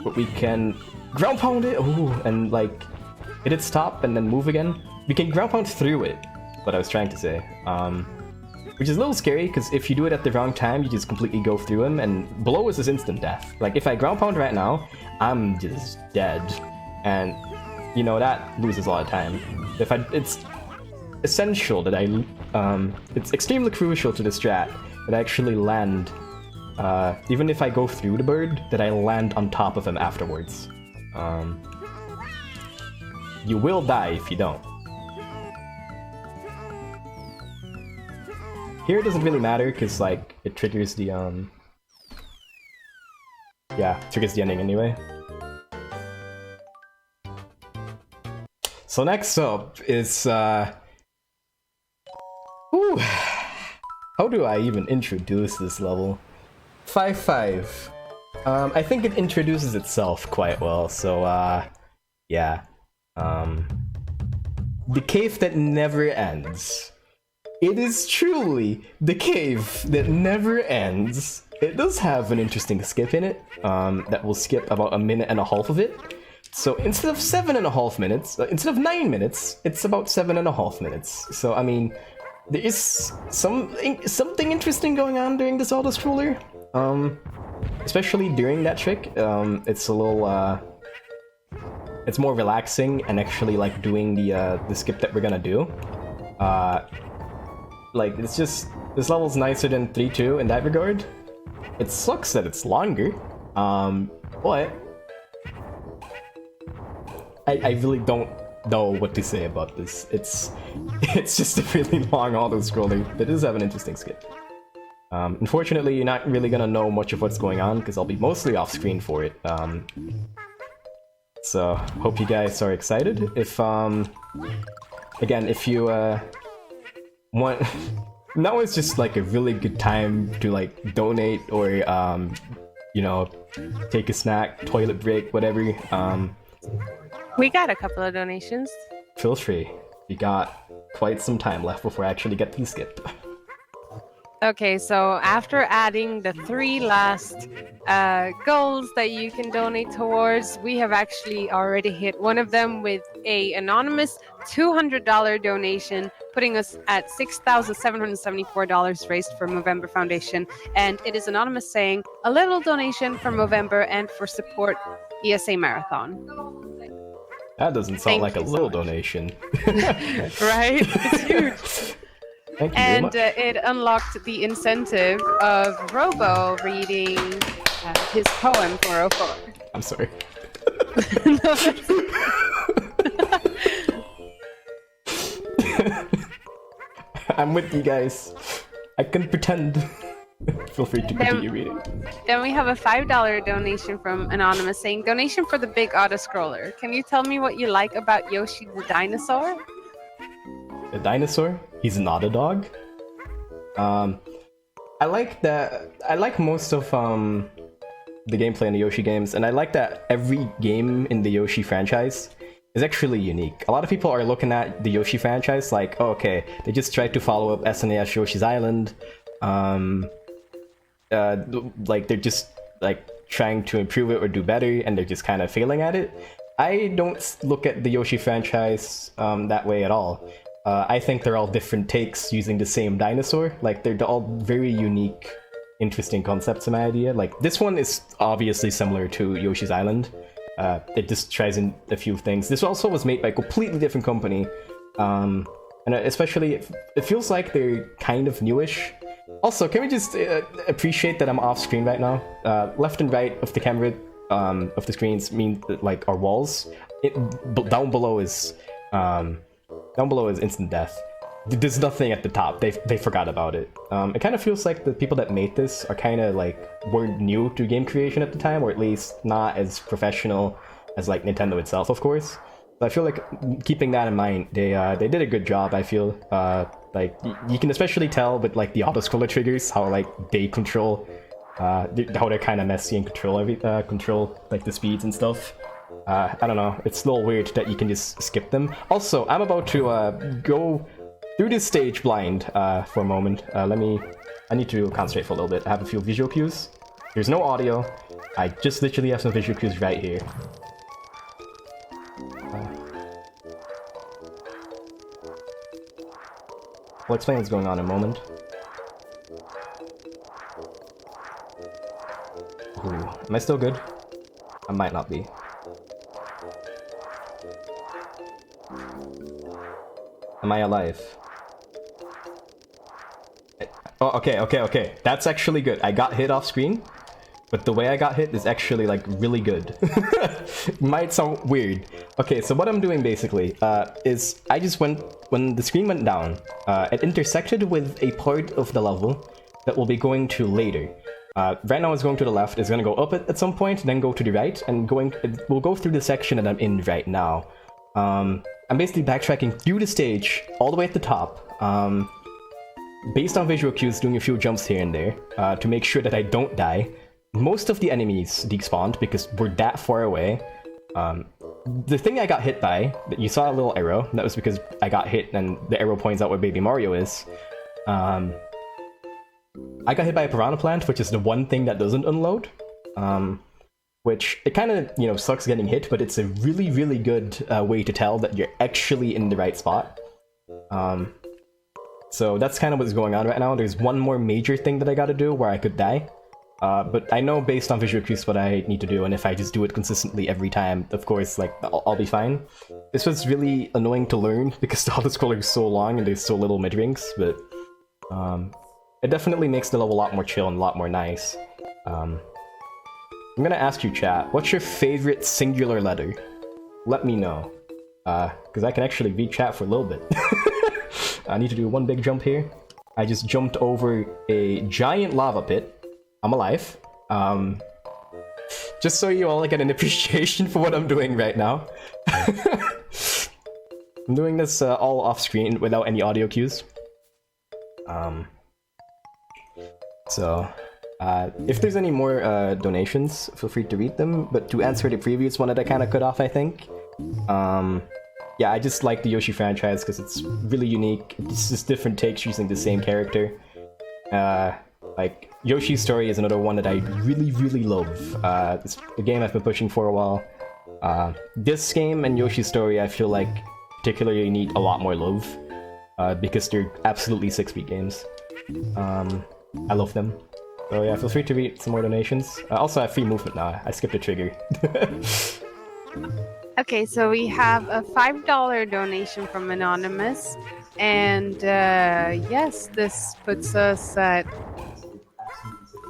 but we can ground pound it, ooh, and like hit its top and then move again. We can ground pound through it, what I was trying to say. Which is a little scary, because if you do it at the wrong time, you just completely go through him, and below is instant death. Like, if I ground pound right now, I'm just dead. And, you know, that loses a lot of time. It's essential that it's extremely crucial to the strat that I actually land, even if I go through the bird, that I land on top of him afterwards. You will die if you don't. Here it doesn't really matter, because, like, it triggers the, yeah, triggers the ending anyway. So next up is, ooh, how do I even introduce this level? 5-5. I think it introduces itself quite well, so, yeah. The cave that never ends. It is truly the cave that never ends. It does have an interesting skip in it, that will skip about 1.5 minutes of it. So instead of 7.5 minutes, instead of 9 minutes, it's about 7.5 minutes. So I mean, there is something interesting going on during this auto-scroller. Especially during that trick, it's a little, it's more relaxing and actually like doing the skip that we're gonna do. Like it's just, this level's nicer than 3-2 in that regard. It sucks that it's longer, but I really don't know what to say about this. It's just a really long auto-scroller that does have an interesting skip. Unfortunately, you're not really gonna know much of what's going on because I'll be mostly off-screen for it. So hope you guys are excited. If again, if you want, now is just like a really good time to like donate or you know, take a snack, toilet break, whatever. We got a couple of donations. Feel free. We got quite some time left before I actually get these skipped. Okay, so after adding the 3 last goals that you can donate towards, we have actually already hit one of them with a anonymous $200 donation, putting us at $6,774 raised for Movember Foundation. And it is anonymous saying, a little donation for Movember and for support ESA Marathon. That doesn't sound like a little donation. Right? It's huge. Thank you And very much. it unlocked the incentive of Robo reading his poem 404. I'm sorry. I'm with you guys. I can pretend. Feel free to continue reading. Then we have a $5 donation from Anonymous saying, donation for the big auto-scroller. Can you tell me what you like about Yoshi the dinosaur? A dinosaur? He's not a dog? I like that. I like most of the gameplay in the Yoshi games, and I like that every game in the Yoshi franchise is actually unique. A lot of people are looking at the Yoshi franchise like, oh, okay, they just tried to follow up SNES Yoshi's Island. Like they're just like trying to improve it or do better, and they're just kind of failing at it. I don't look at the Yoshi franchise that way at all. I think they're all different takes using the same dinosaur. Like they're all very unique, interesting concepts in my idea. Like this one is obviously similar to Yoshi's Island. It just tries in a few things. This also was made by a completely different company. And especially, it feels like they're kind of newish. Also, can we just appreciate that I'm off screen right now? Left and right of the camera, of the screens mean that, like, our walls. Down below is instant death. There's nothing at the top. They forgot about it. It kind of feels like the people that made this are kind of like were new to game creation at the time, or at least not as professional as like Nintendo itself, of course. But I feel like keeping that in mind, they did a good job. I feel like you can especially tell with like the auto scroller triggers how like they control, how they're kind of messy and control like the speeds and stuff. I don't know. It's a little weird that you can just skip them. Also, I'm about to go through this stage blind for a moment. I need to concentrate for a little bit. I have a few visual cues. There's no audio. I just literally have some visual cues right here. I'll explain what's going on in a moment. Ooh, am I still good? I might not be. Am I alive? Oh, okay. That's actually good. I got hit off screen, but the way I got hit is actually like really good. Might sound weird. Okay, so what I'm doing basically is I just went, when the screen went down, it intersected with a part of the level that we'll be going to later. Right now it's going to the left, it's going to go up at some point, then go to the right, and we'll go through the section that I'm in right now. I'm basically backtracking through the stage, all the way at the top, based on visual cues, doing a few jumps here and there, to make sure that I don't die. Most of the enemies despawned because we're that far away. the thing I got hit by, you saw a little arrow, that was because I got hit and the arrow points out where Baby Mario is. I got hit by a piranha plant, which is the one thing that doesn't unload. Which, it kind of, you know, sucks getting hit, but it's a really, really good way to tell that you're actually in the right spot. So that's kind of what's going on right now. There's one more major thing that I gotta do where I could die. But I know based on visual cues what I need to do, and if I just do it consistently every time, of course, like, I'll be fine. This was really annoying to learn because the auto-scroller is so long and there's so little mid-rings, but it definitely makes the level a lot more chill and a lot more nice. I'm gonna ask you, chat, what's your favorite singular letter? Let me know. Because I can actually read chat for a little bit. I need to do one big jump here. I just jumped over a giant lava pit. I'm alive. Just so you all get an appreciation for what I'm doing right now. I'm doing this all off screen without any audio cues. If there's any more donations, feel free to read them. But to answer the previous one that I kind of cut off, I think. Yeah, I just like the Yoshi franchise because it's really unique. It's just different takes using the same character. Like, Yoshi's Story is another one that I really, really love. It's a game I've been pushing for a while. This game and Yoshi's Story, I feel like, particularly need a lot more love. Because they're absolutely 6-beat games. I love them. So yeah, feel free to read some more donations. Also, I have free movement now. I skipped a trigger. Okay, so we have a $5 donation from Anonymous. And yes, this puts us at...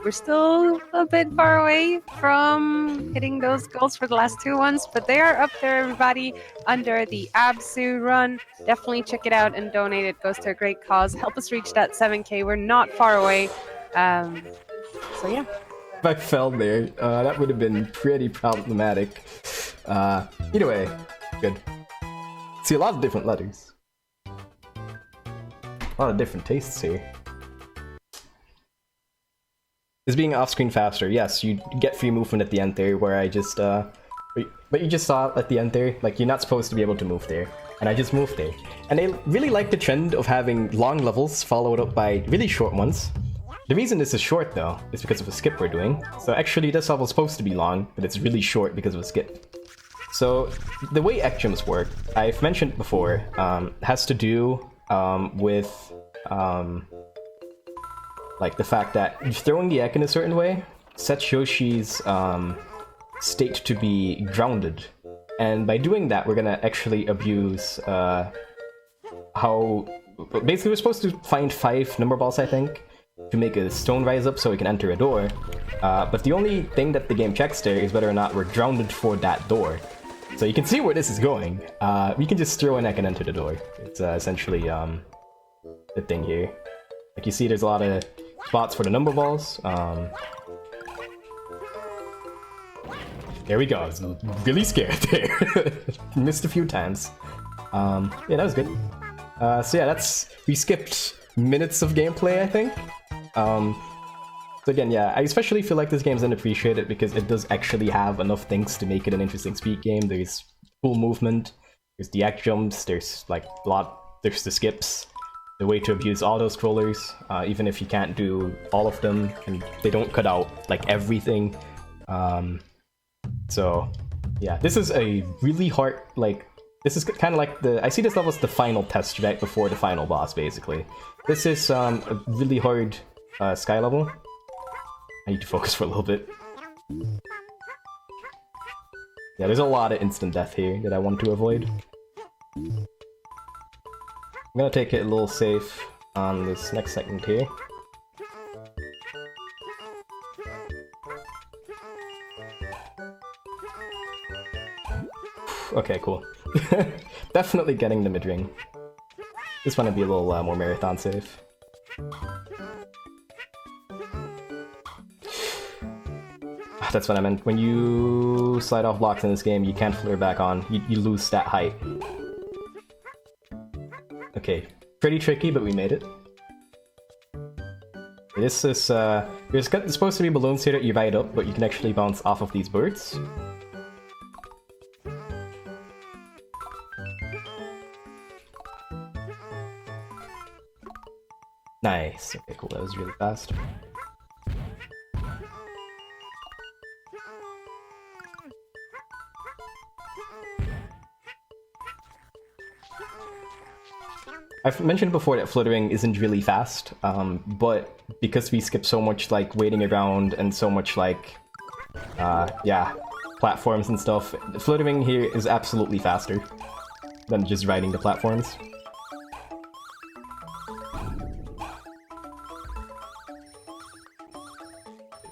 We're still a bit far away from hitting those goals for the last two ones, but they are up there, everybody, under the Absu run. Definitely check it out and donate. It goes to a great cause. Help us reach that 7K. We're not far away. So yeah. If I fell there, that would have been pretty problematic. Either way, good. See, a lot of different letters. A lot of different tastes here. Is being off-screen faster? Yes, you get free movement at the end there, where I just, but you just saw at the end there, like, you're not supposed to be able to move there. And I just moved there. And I really like the trend of having long levels followed up by really short ones. The reason this is short, though, is because of a skip we're doing. So actually, this level's supposed to be long, but it's really short because of a skip. So, the way egg jumps work, I've mentioned before, has to do with like the fact that throwing the egg in a certain way sets Yoshi's state to be grounded. And by doing that, we're gonna actually abuse how... Basically, we're supposed to find 5 number balls, I think, to make a stone rise up so we can enter a door. But the only thing that the game checks there is whether or not we're grounded for that door. So you can see where this is going. We can just throw an egg and enter the door. It's essentially the thing here. Like you see, there's a lot of spots for the number balls. There we go. I was really scared there. Missed a few times. Yeah, that was good. So yeah, we skipped minutes of gameplay, I think. So again, yeah, I especially feel like this game's unappreciated because it does actually have enough things to make it an interesting speed game. There's cool movement, there's the egg jumps, there's like there's the skips, the way to abuse auto-scrollers, even if you can't do all of them, and they don't cut out like everything. So yeah, this is a really hard, like, this is kind of like I see this level as the final test right before the final boss, basically. This is a really hard sky level. I need to focus for a little bit. Yeah, there's a lot of instant death here that I want to avoid. I'm gonna take it a little safe on this next segment here. Okay, cool. Definitely getting the mid-ring. Just want to be a little more marathon safe. That's what I meant. When you slide off blocks in this game, you can't flare back on. You lose stat height. Okay, pretty tricky, but we made it. This is, there's supposed to be balloons here that you ride up, but you can actually bounce off of these birds. Nice. Okay, cool. That was really fast. I've mentioned before that fluttering isn't really fast, but because we skip so much like waiting around and so much like, yeah, platforms and stuff, fluttering here is absolutely faster than just riding the platforms.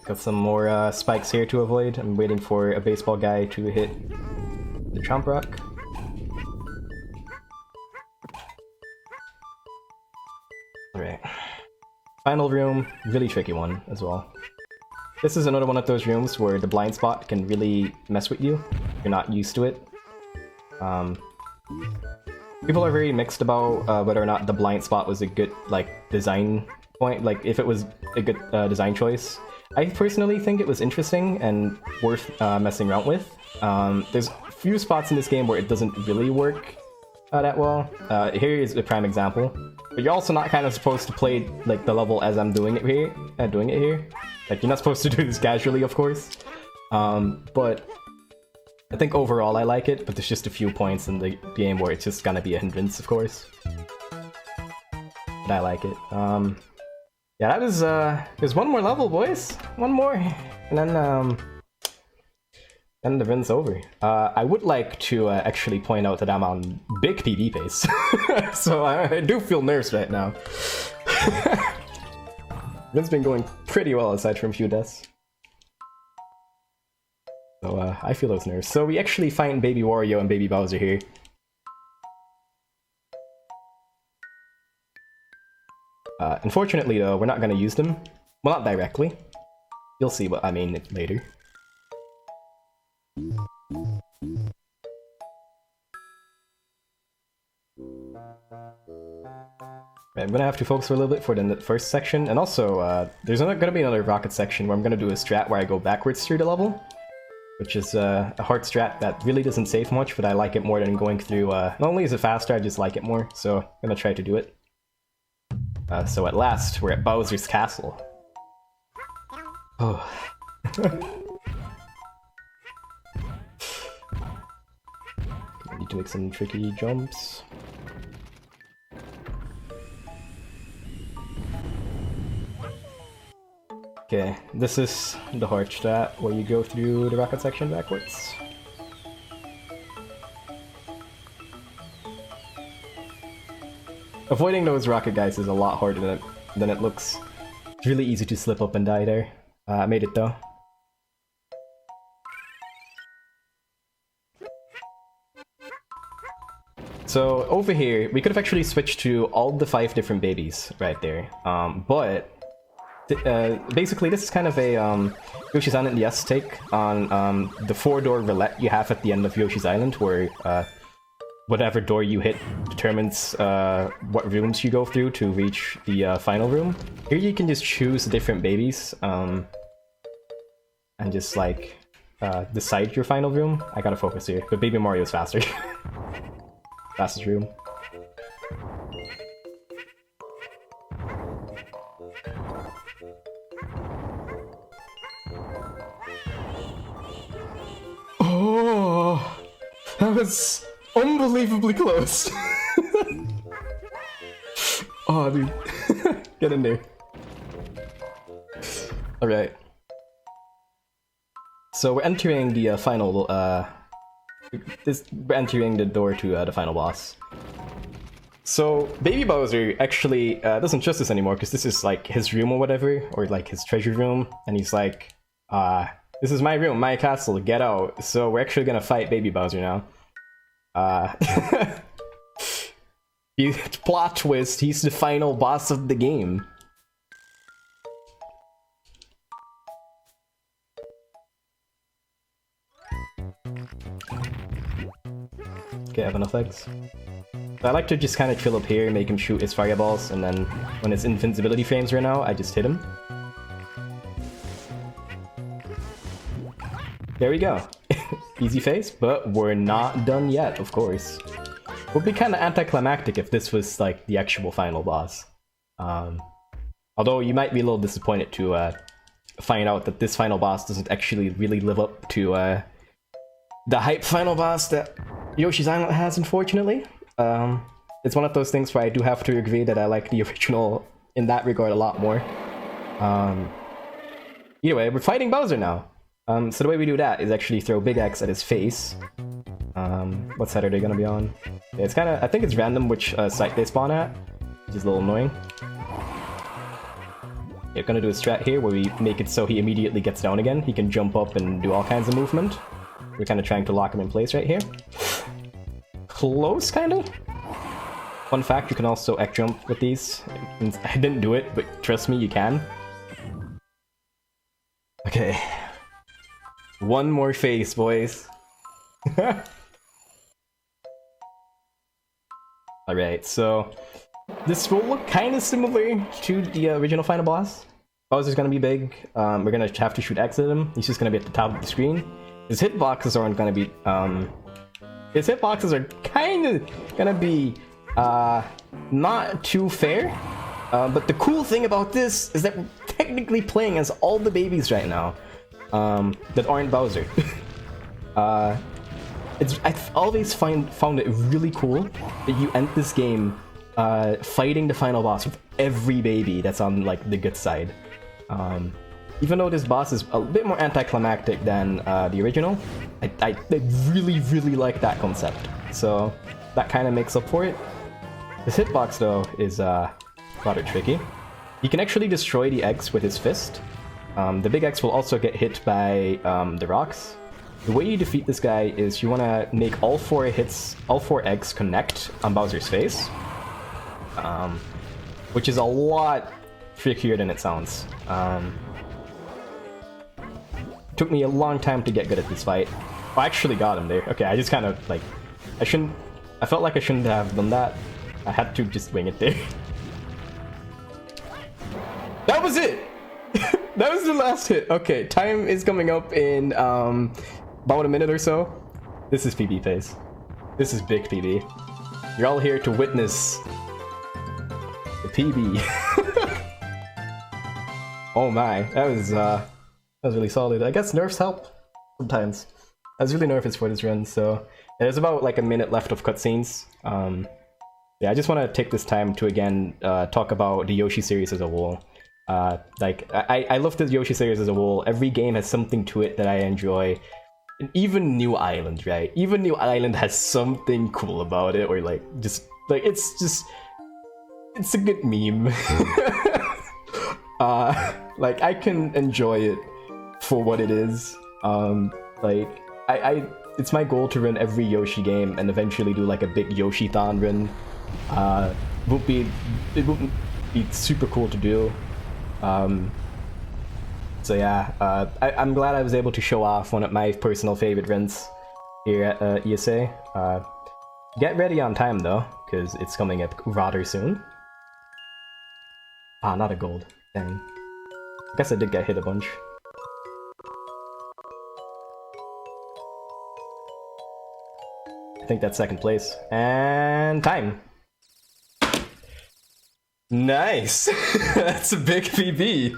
Got some more spikes here to avoid. I'm waiting for a baseball guy to hit the Chomp Rock. Alright. Final room, really tricky one as well. This is another one of those rooms where the blind spot can really mess with you if you're not used to it. People are very mixed about whether or not the blind spot was a good like design point, like if it was a good design choice. I personally think it was interesting and worth messing around with. There's a few spots in this game where it doesn't really work that well. Here is a prime example. But you're also not kind of supposed to play like the level as I'm doing it here. Like you're not supposed to do this casually, of course. But I think overall I like it. But there's just a few points in the game where it's just gonna be a hindrance, of course. But I like it. Yeah, that was there's one more level, boys. One more, and then the run's over. I would like to actually point out that I'm on big PB pace, so I do feel nerves right now. Run's been going pretty well aside from a few deaths. So I feel those nerves. So we actually find Baby Wario and Baby Bowser here. Unfortunately though, we're not gonna use them. Well, not directly. You'll see what I mean later. I'm gonna have to focus for a little bit for the first section, and also there's gonna be another rocket section where I'm gonna do a strat where I go backwards through the level, which is a hard strat that really doesn't save much, but I like it more than going through. Not only is it faster, I just like it more, so I'm gonna try to do it. So at last, we're at Bowser's Castle. Oh. I need to make some tricky jumps. Okay, this is the hard strat where you go through the rocket section backwards. Avoiding those rocket guys is a lot harder than it looks. It's really easy to slip up and die there. I made it though. So over here, we could have actually switched to all the 5 different babies right there. But basically this is kind of a Yoshi's Island yes take on the 4-door roulette you have at the end of Yoshi's Island, where whatever door you hit determines what rooms you go through to reach the final room. Here you can just choose different babies and just like decide your final room. I gotta focus here, but Baby Mario's faster. Fastest room. Oh, that was unbelievably close. Oh, dude. Get in there. Alright. So we're entering the final, we're entering the door to the final boss. So Baby Bowser actually doesn't trust us anymore, because this is like his room or whatever, or like his treasure room, and he's like, this is my room, my castle, get out. So we're actually gonna fight Baby Bowser now. Plot twist, he's the final boss of the game. Okay, I have enough eggs. So I like to just kind of chill up here, make him shoot his fireballs, and then when his invincibility frames run out, I just hit him. There we go. Easy face, but we're not done yet, of course. Would be kind of anticlimactic if this was like the actual final boss. Although you might be a little disappointed to find out that this final boss doesn't actually really live up to the hype final boss that Yoshi's Island has, unfortunately. It's one of those things where I do have to agree that I like the original in that regard a lot more. Either way, we're fighting Bowser now. So the way we do that is actually throw Big X at his face. What side are they gonna be on? Yeah, it's kinda, I think it's random which site they spawn at, which is a little annoying. We're gonna do a strat here where we make it so he immediately gets down again. He can jump up and do all kinds of movement. We're kind of trying to lock him in place right here. Close, kind of. Fun fact, you can also X jump with these. I didn't do it, but trust me, you can. Okay. One more face, boys. Alright, so this will look kind of similar to the original final boss. Bowser's gonna be big. We're gonna have to shoot X at him. He's just gonna be at the top of the screen. His hitboxes aren't gonna be. His hitboxes are kind of gonna be not too fair. But the cool thing about this is that we're technically playing as all the babies right now that aren't Bowser. I've always found it really cool that you end this game fighting the final boss with every baby that's on like the good side. Even though this boss is a bit more anticlimactic than the original, I really like that concept. So that kind of makes up for it. This hitbox though is rather tricky. He can actually destroy the eggs with his fist. The big X will also get hit by the rocks. The way you defeat this guy is you want to make all four eggs connect on Bowser's face. Which is a lot trickier than it sounds. Took me a long time to get good at this fight. Oh, I actually got him there. Okay, I just kind of like... I felt like I shouldn't have done that. I had to just wing it there. That was it! That was the last hit. Okay, time is coming up in about a minute or so. This is PB phase. This is big PB. You're all here to witness the PB. Oh my, that was really solid. I guess nerfs help sometimes. I was really nervous for this run, so there's about like a minute left of cutscenes. Yeah, I just want to take this time to again talk about the Yoshi series as a whole. Like I love the Yoshi series as a whole. Every game has something to it that I enjoy. And even New Island, right? Even New Island has something cool about it, or like just like it's a good meme. Like I can enjoy it for what it is. Like it's my goal to run every Yoshi game and eventually do like a big Yoshi-thon run. It would be super cool to do. So yeah, I'm glad I was able to show off one of my personal favorite runs here at ESA. Get ready on time though, because it's coming up rather soon. Ah, not a gold. Dang. I guess I did get hit a bunch. I think that's second place. And time! Nice! That's a big PB!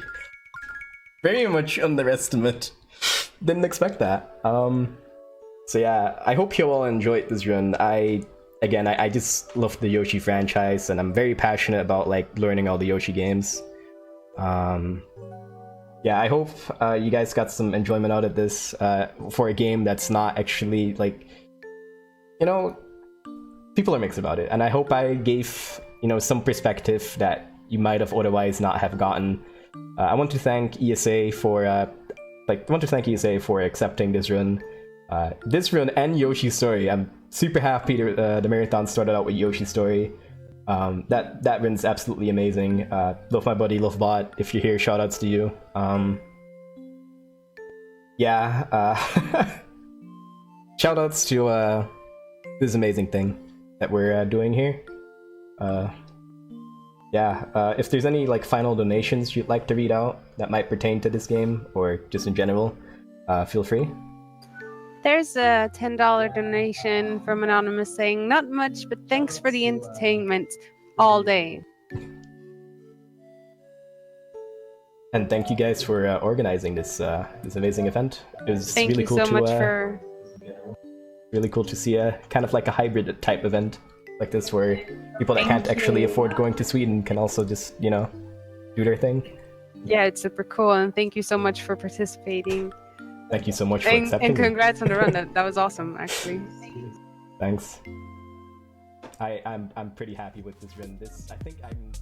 Very much underestimate. Didn't expect that. So yeah, I hope you all enjoyed this run. I just love the Yoshi franchise, and I'm very passionate about like learning all the Yoshi games. Yeah, I hope you guys got some enjoyment out of this for a game that's not actually like, you know, people are mixed about it, and I hope I gave, you know, some perspective that you might have otherwise not have gotten. I want to thank ESA for accepting this run. This run and Yoshi's Story. I'm super happy the marathon started out with Yoshi's Story. That run's absolutely amazing. Love my buddy Lovebot. If you're here, shoutouts to you. Yeah. Shoutouts to this amazing thing that we're doing here. Yeah, if there's any like final donations you'd like to read out that might pertain to this game or just in general, feel free. There's a $10 donation from Anonymous saying, not much, but thanks for the entertainment all day. And thank you guys for organizing this this amazing event. It was Thank really you cool so to much for... really cool to see a kind of like a hybrid type event like this, where people that can't actually afford going to Sweden can also just, you know, do their thing. Yeah, it's super cool, and thank you so much for participating. Thank you so much for accepting. And congrats on the run. That was awesome, actually. Thanks. I'm pretty happy with this run. I think I'm.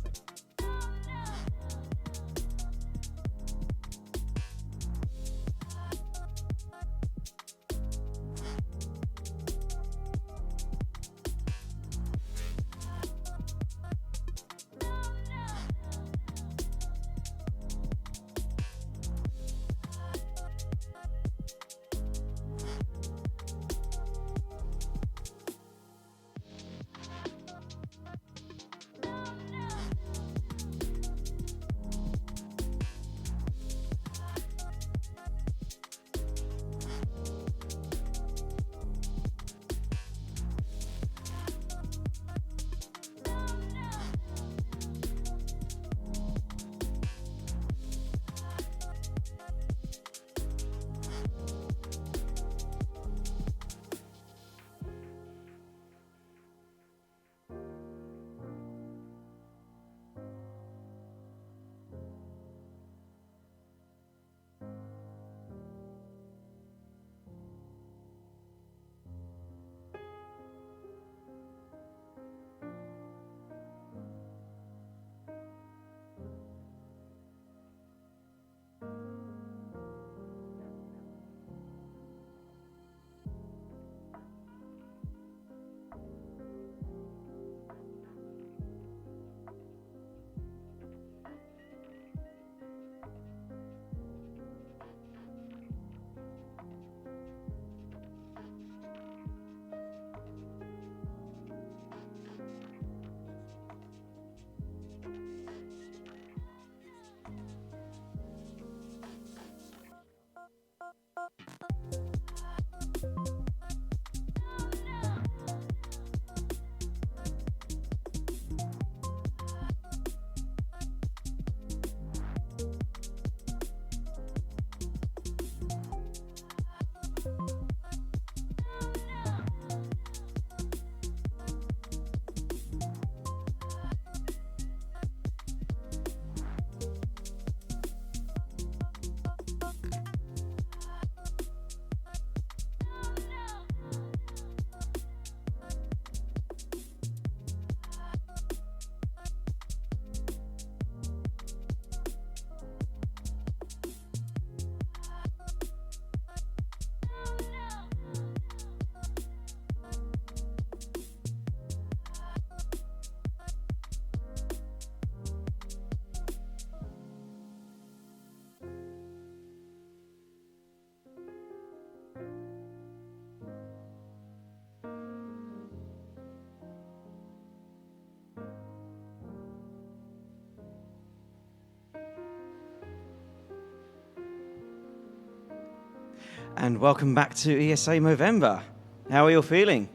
And welcome back to ESA Movember. How are you all feeling?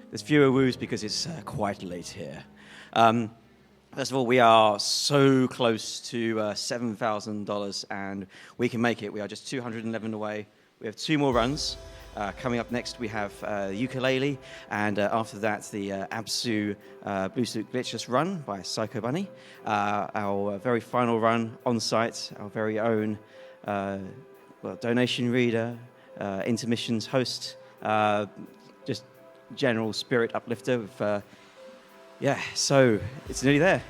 There's fewer woos because it's quite late here. First of all, we are so close to $7,000 and we can make it. We are just 211 away. We have 2 more runs. Coming up next, we have ukulele, and after that, the Absu Blue Suit Glitchless run by Psycho Bunny. Our very final run on site, our very own donation reader, intermissions host, just general spirit uplifter. So it's nearly there.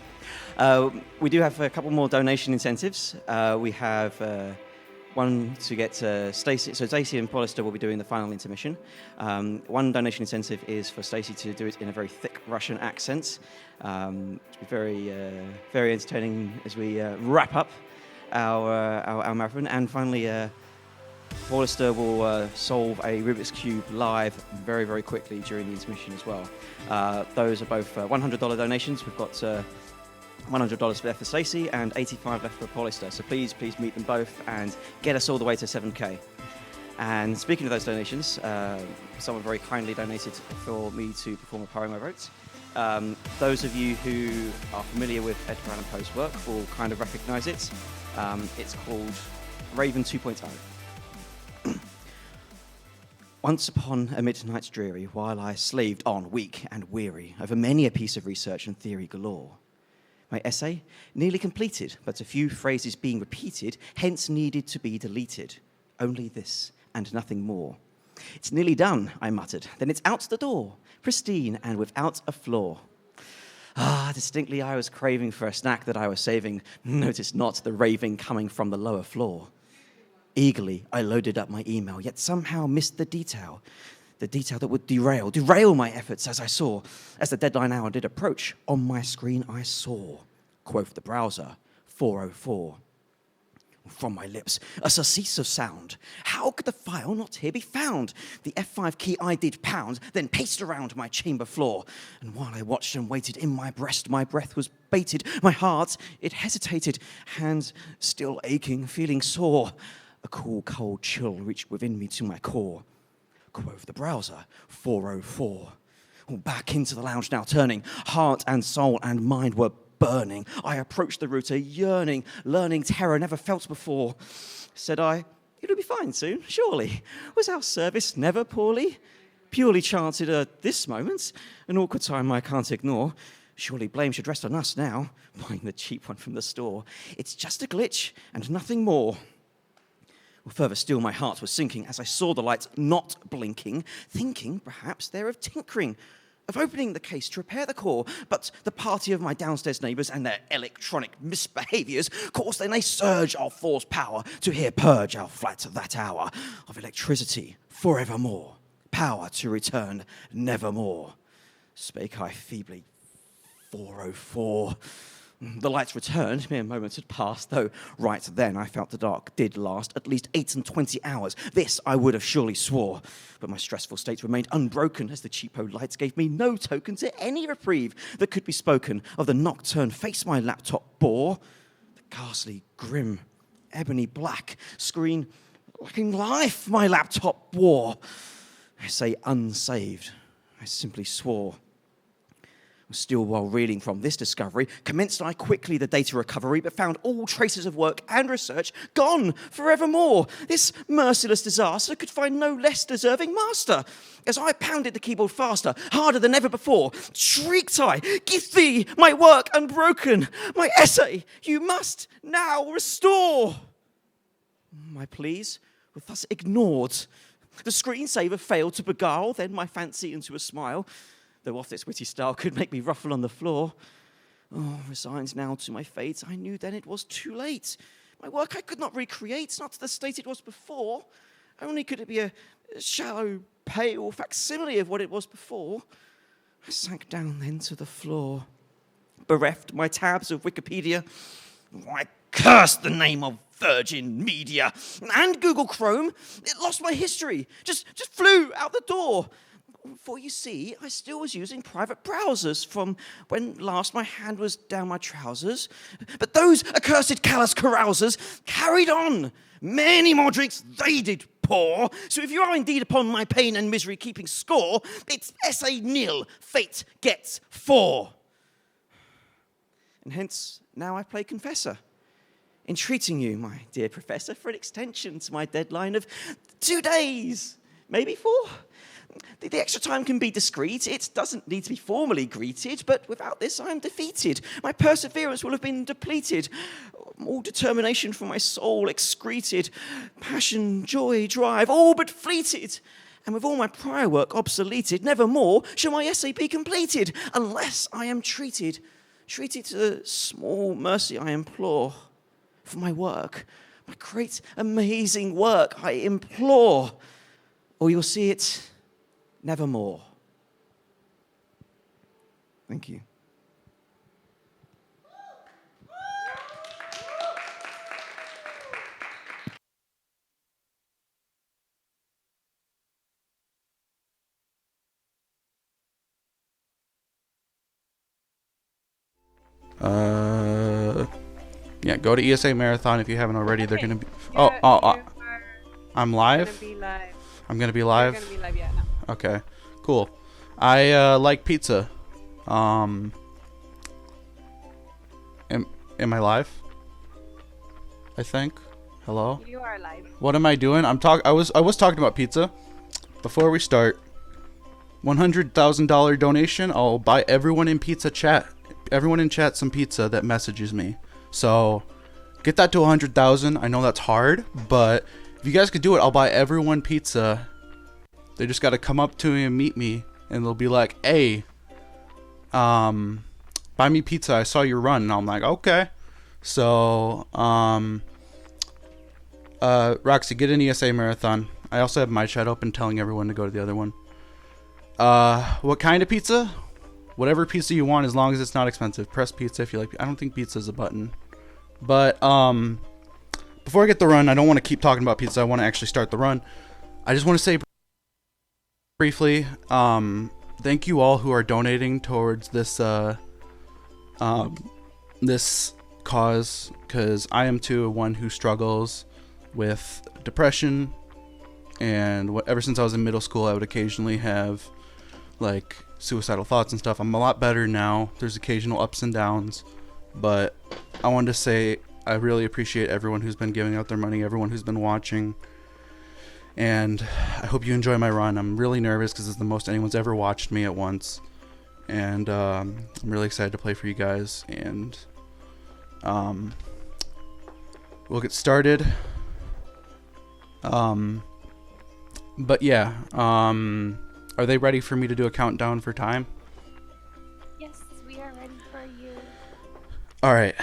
We do have a couple more donation incentives. We have one to get Stacey. So Stacey and Pollister will be doing the final intermission. One donation incentive is for Stacey to do it in a very thick Russian accent. To be very, very entertaining as we wrap up our marathon. And finally, Pollister will solve a Rubik's Cube live very, very quickly during the intermission as well. Those are both $100 donations. We've got $100 left for Stacey and $85 left for Pollister. So please meet them both and get us all the way to 7K. And speaking of those donations, someone very kindly donated for me to perform a poem I wrote. Those of you who are familiar with Edgar Allan Poe's work will kind of recognize it. It's called Raven 2.0. Once upon a midnight dreary, while I slaved on, weak and weary, over many a piece of research and theory galore, my essay nearly completed, but a few phrases being repeated, hence needed to be deleted. Only this and nothing more. It's nearly done, I muttered. Then it's out the door, pristine and without a flaw. Distinctly I was craving for a snack that I was saving. Notice not the raving coming from the lower floor. Eagerly, I loaded up my email, yet somehow missed the detail that would derail my efforts as I saw. As the deadline hour did approach, on my screen I saw, quoth the browser, 4:04. From my lips, a surcease of sound. How could the file not here be found? The F5 key I did pound, then paced around my chamber floor. And while I watched and waited in my breast was baited. My heart, it hesitated. Hands still aching, feeling sore. A cool, cold chill reached within me to my core. Quoth the browser, 4:04. Back into the lounge now turning. Heart and soul and mind were burning. I approached the router yearning, learning terror never felt before. Said I, it'll be fine soon, surely. Was our service never poorly? Purely chanced at this moment, an awkward time I can't ignore. Surely blame should rest on us now, buying the cheap one from the store. It's just a glitch and nothing more. Well, further still, my heart was sinking as I saw the lights not blinking, thinking perhaps they're of tinkering, of opening the case to repair the core. But the party of my downstairs neighbours and their electronic misbehaviours caused then a surge of force power to here purge our flat that hour of electricity forevermore, power to return nevermore. Spake I feebly, 4:04. The lights returned, mere moments had passed, though right then I felt the dark did last at least 8 and 20 hours. This I would have surely swore, but my stressful state remained unbroken as the cheapo lights gave me no token to any reprieve that could be spoken of the nocturne face my laptop bore. The ghastly, grim, ebony black screen lacking life my laptop wore. I say unsaved, I simply swore. Still while reeling from this discovery, commenced I quickly the data recovery, but found all traces of work and research gone forevermore. This merciless disaster could find no less deserving master. As I pounded the keyboard faster, harder than ever before, shrieked I, give thee my work unbroken, my essay you must now restore. My pleas were thus ignored. The screensaver failed to beguile then my fancy into a smile, though oft its witty style could make me ruffle on the floor. Oh, resigned now to my fate, I knew then it was too late. My work I could not recreate, not to the state it was before. Only could it be a shallow, pale facsimile of what it was before. I sank down then to the floor, bereft my tabs of Wikipedia. I cursed the name of Virgin Media and Google Chrome. It lost my history, just flew out the door. For you see, I still was using private browsers from when last my hand was down my trousers. But those accursed callous carousers carried on. Many more drinks they did pour. So if you are indeed upon my pain and misery keeping score, it's essay nil, fate gets 4. And hence, now I play confessor, entreating you, my dear professor, for an extension to my deadline of 2 days, maybe 4. The extra time can be discreet. It doesn't need to be formally greeted, but without this, I am defeated. My perseverance will have been depleted. All determination from my soul excreted. Passion, joy, drive, all but fleeted. And with all my prior work obsoleted, nevermore shall my essay be completed, unless I am treated to the small mercy I implore. For my work, my great, amazing work, I implore. Or you'll see it nevermore. Thank you. Yeah, go to ESA Marathon if you haven't already. They're gonna be. I'm live. I'm gonna be live. You're gonna be live, yeah. No. Okay, cool. I like pizza. Am I live? I think. Hello? You are live. What am I doing? I was talking about pizza. Before we start, $100,000 donation. I'll buy everyone in chat some pizza that messages me. So get that to 100,000. I know that's hard, but if you guys could do it, I'll buy everyone pizza. They just got to come up to me and meet me, and they'll be like, "Hey, buy me pizza. I saw your run." And I'm like, "Okay." So, Roxy, get an ESA marathon. I also have my chat open telling everyone to go to the other one. What kind of pizza? Whatever pizza you want, as long as it's not expensive. Press pizza if you like. I don't think pizza is a button. But, before I get the run, I don't want to keep talking about pizza. I want to actually start the run. I just want to say briefly, thank you all who are donating towards this, this cause, because I am too one who struggles with depression, and ever since I was in middle school, I would occasionally have like suicidal thoughts and stuff. I'm a lot better now. There's occasional ups and downs, but I wanted to say I really appreciate everyone who's been giving out their money, everyone who's been watching, and I hope you enjoy my run. I'm really nervous because it's the most anyone's ever watched me at once, and I'm really excited to play for you guys, and we'll get started. But yeah, are they ready for me to do a countdown for time? Yes, we are ready for you. All right.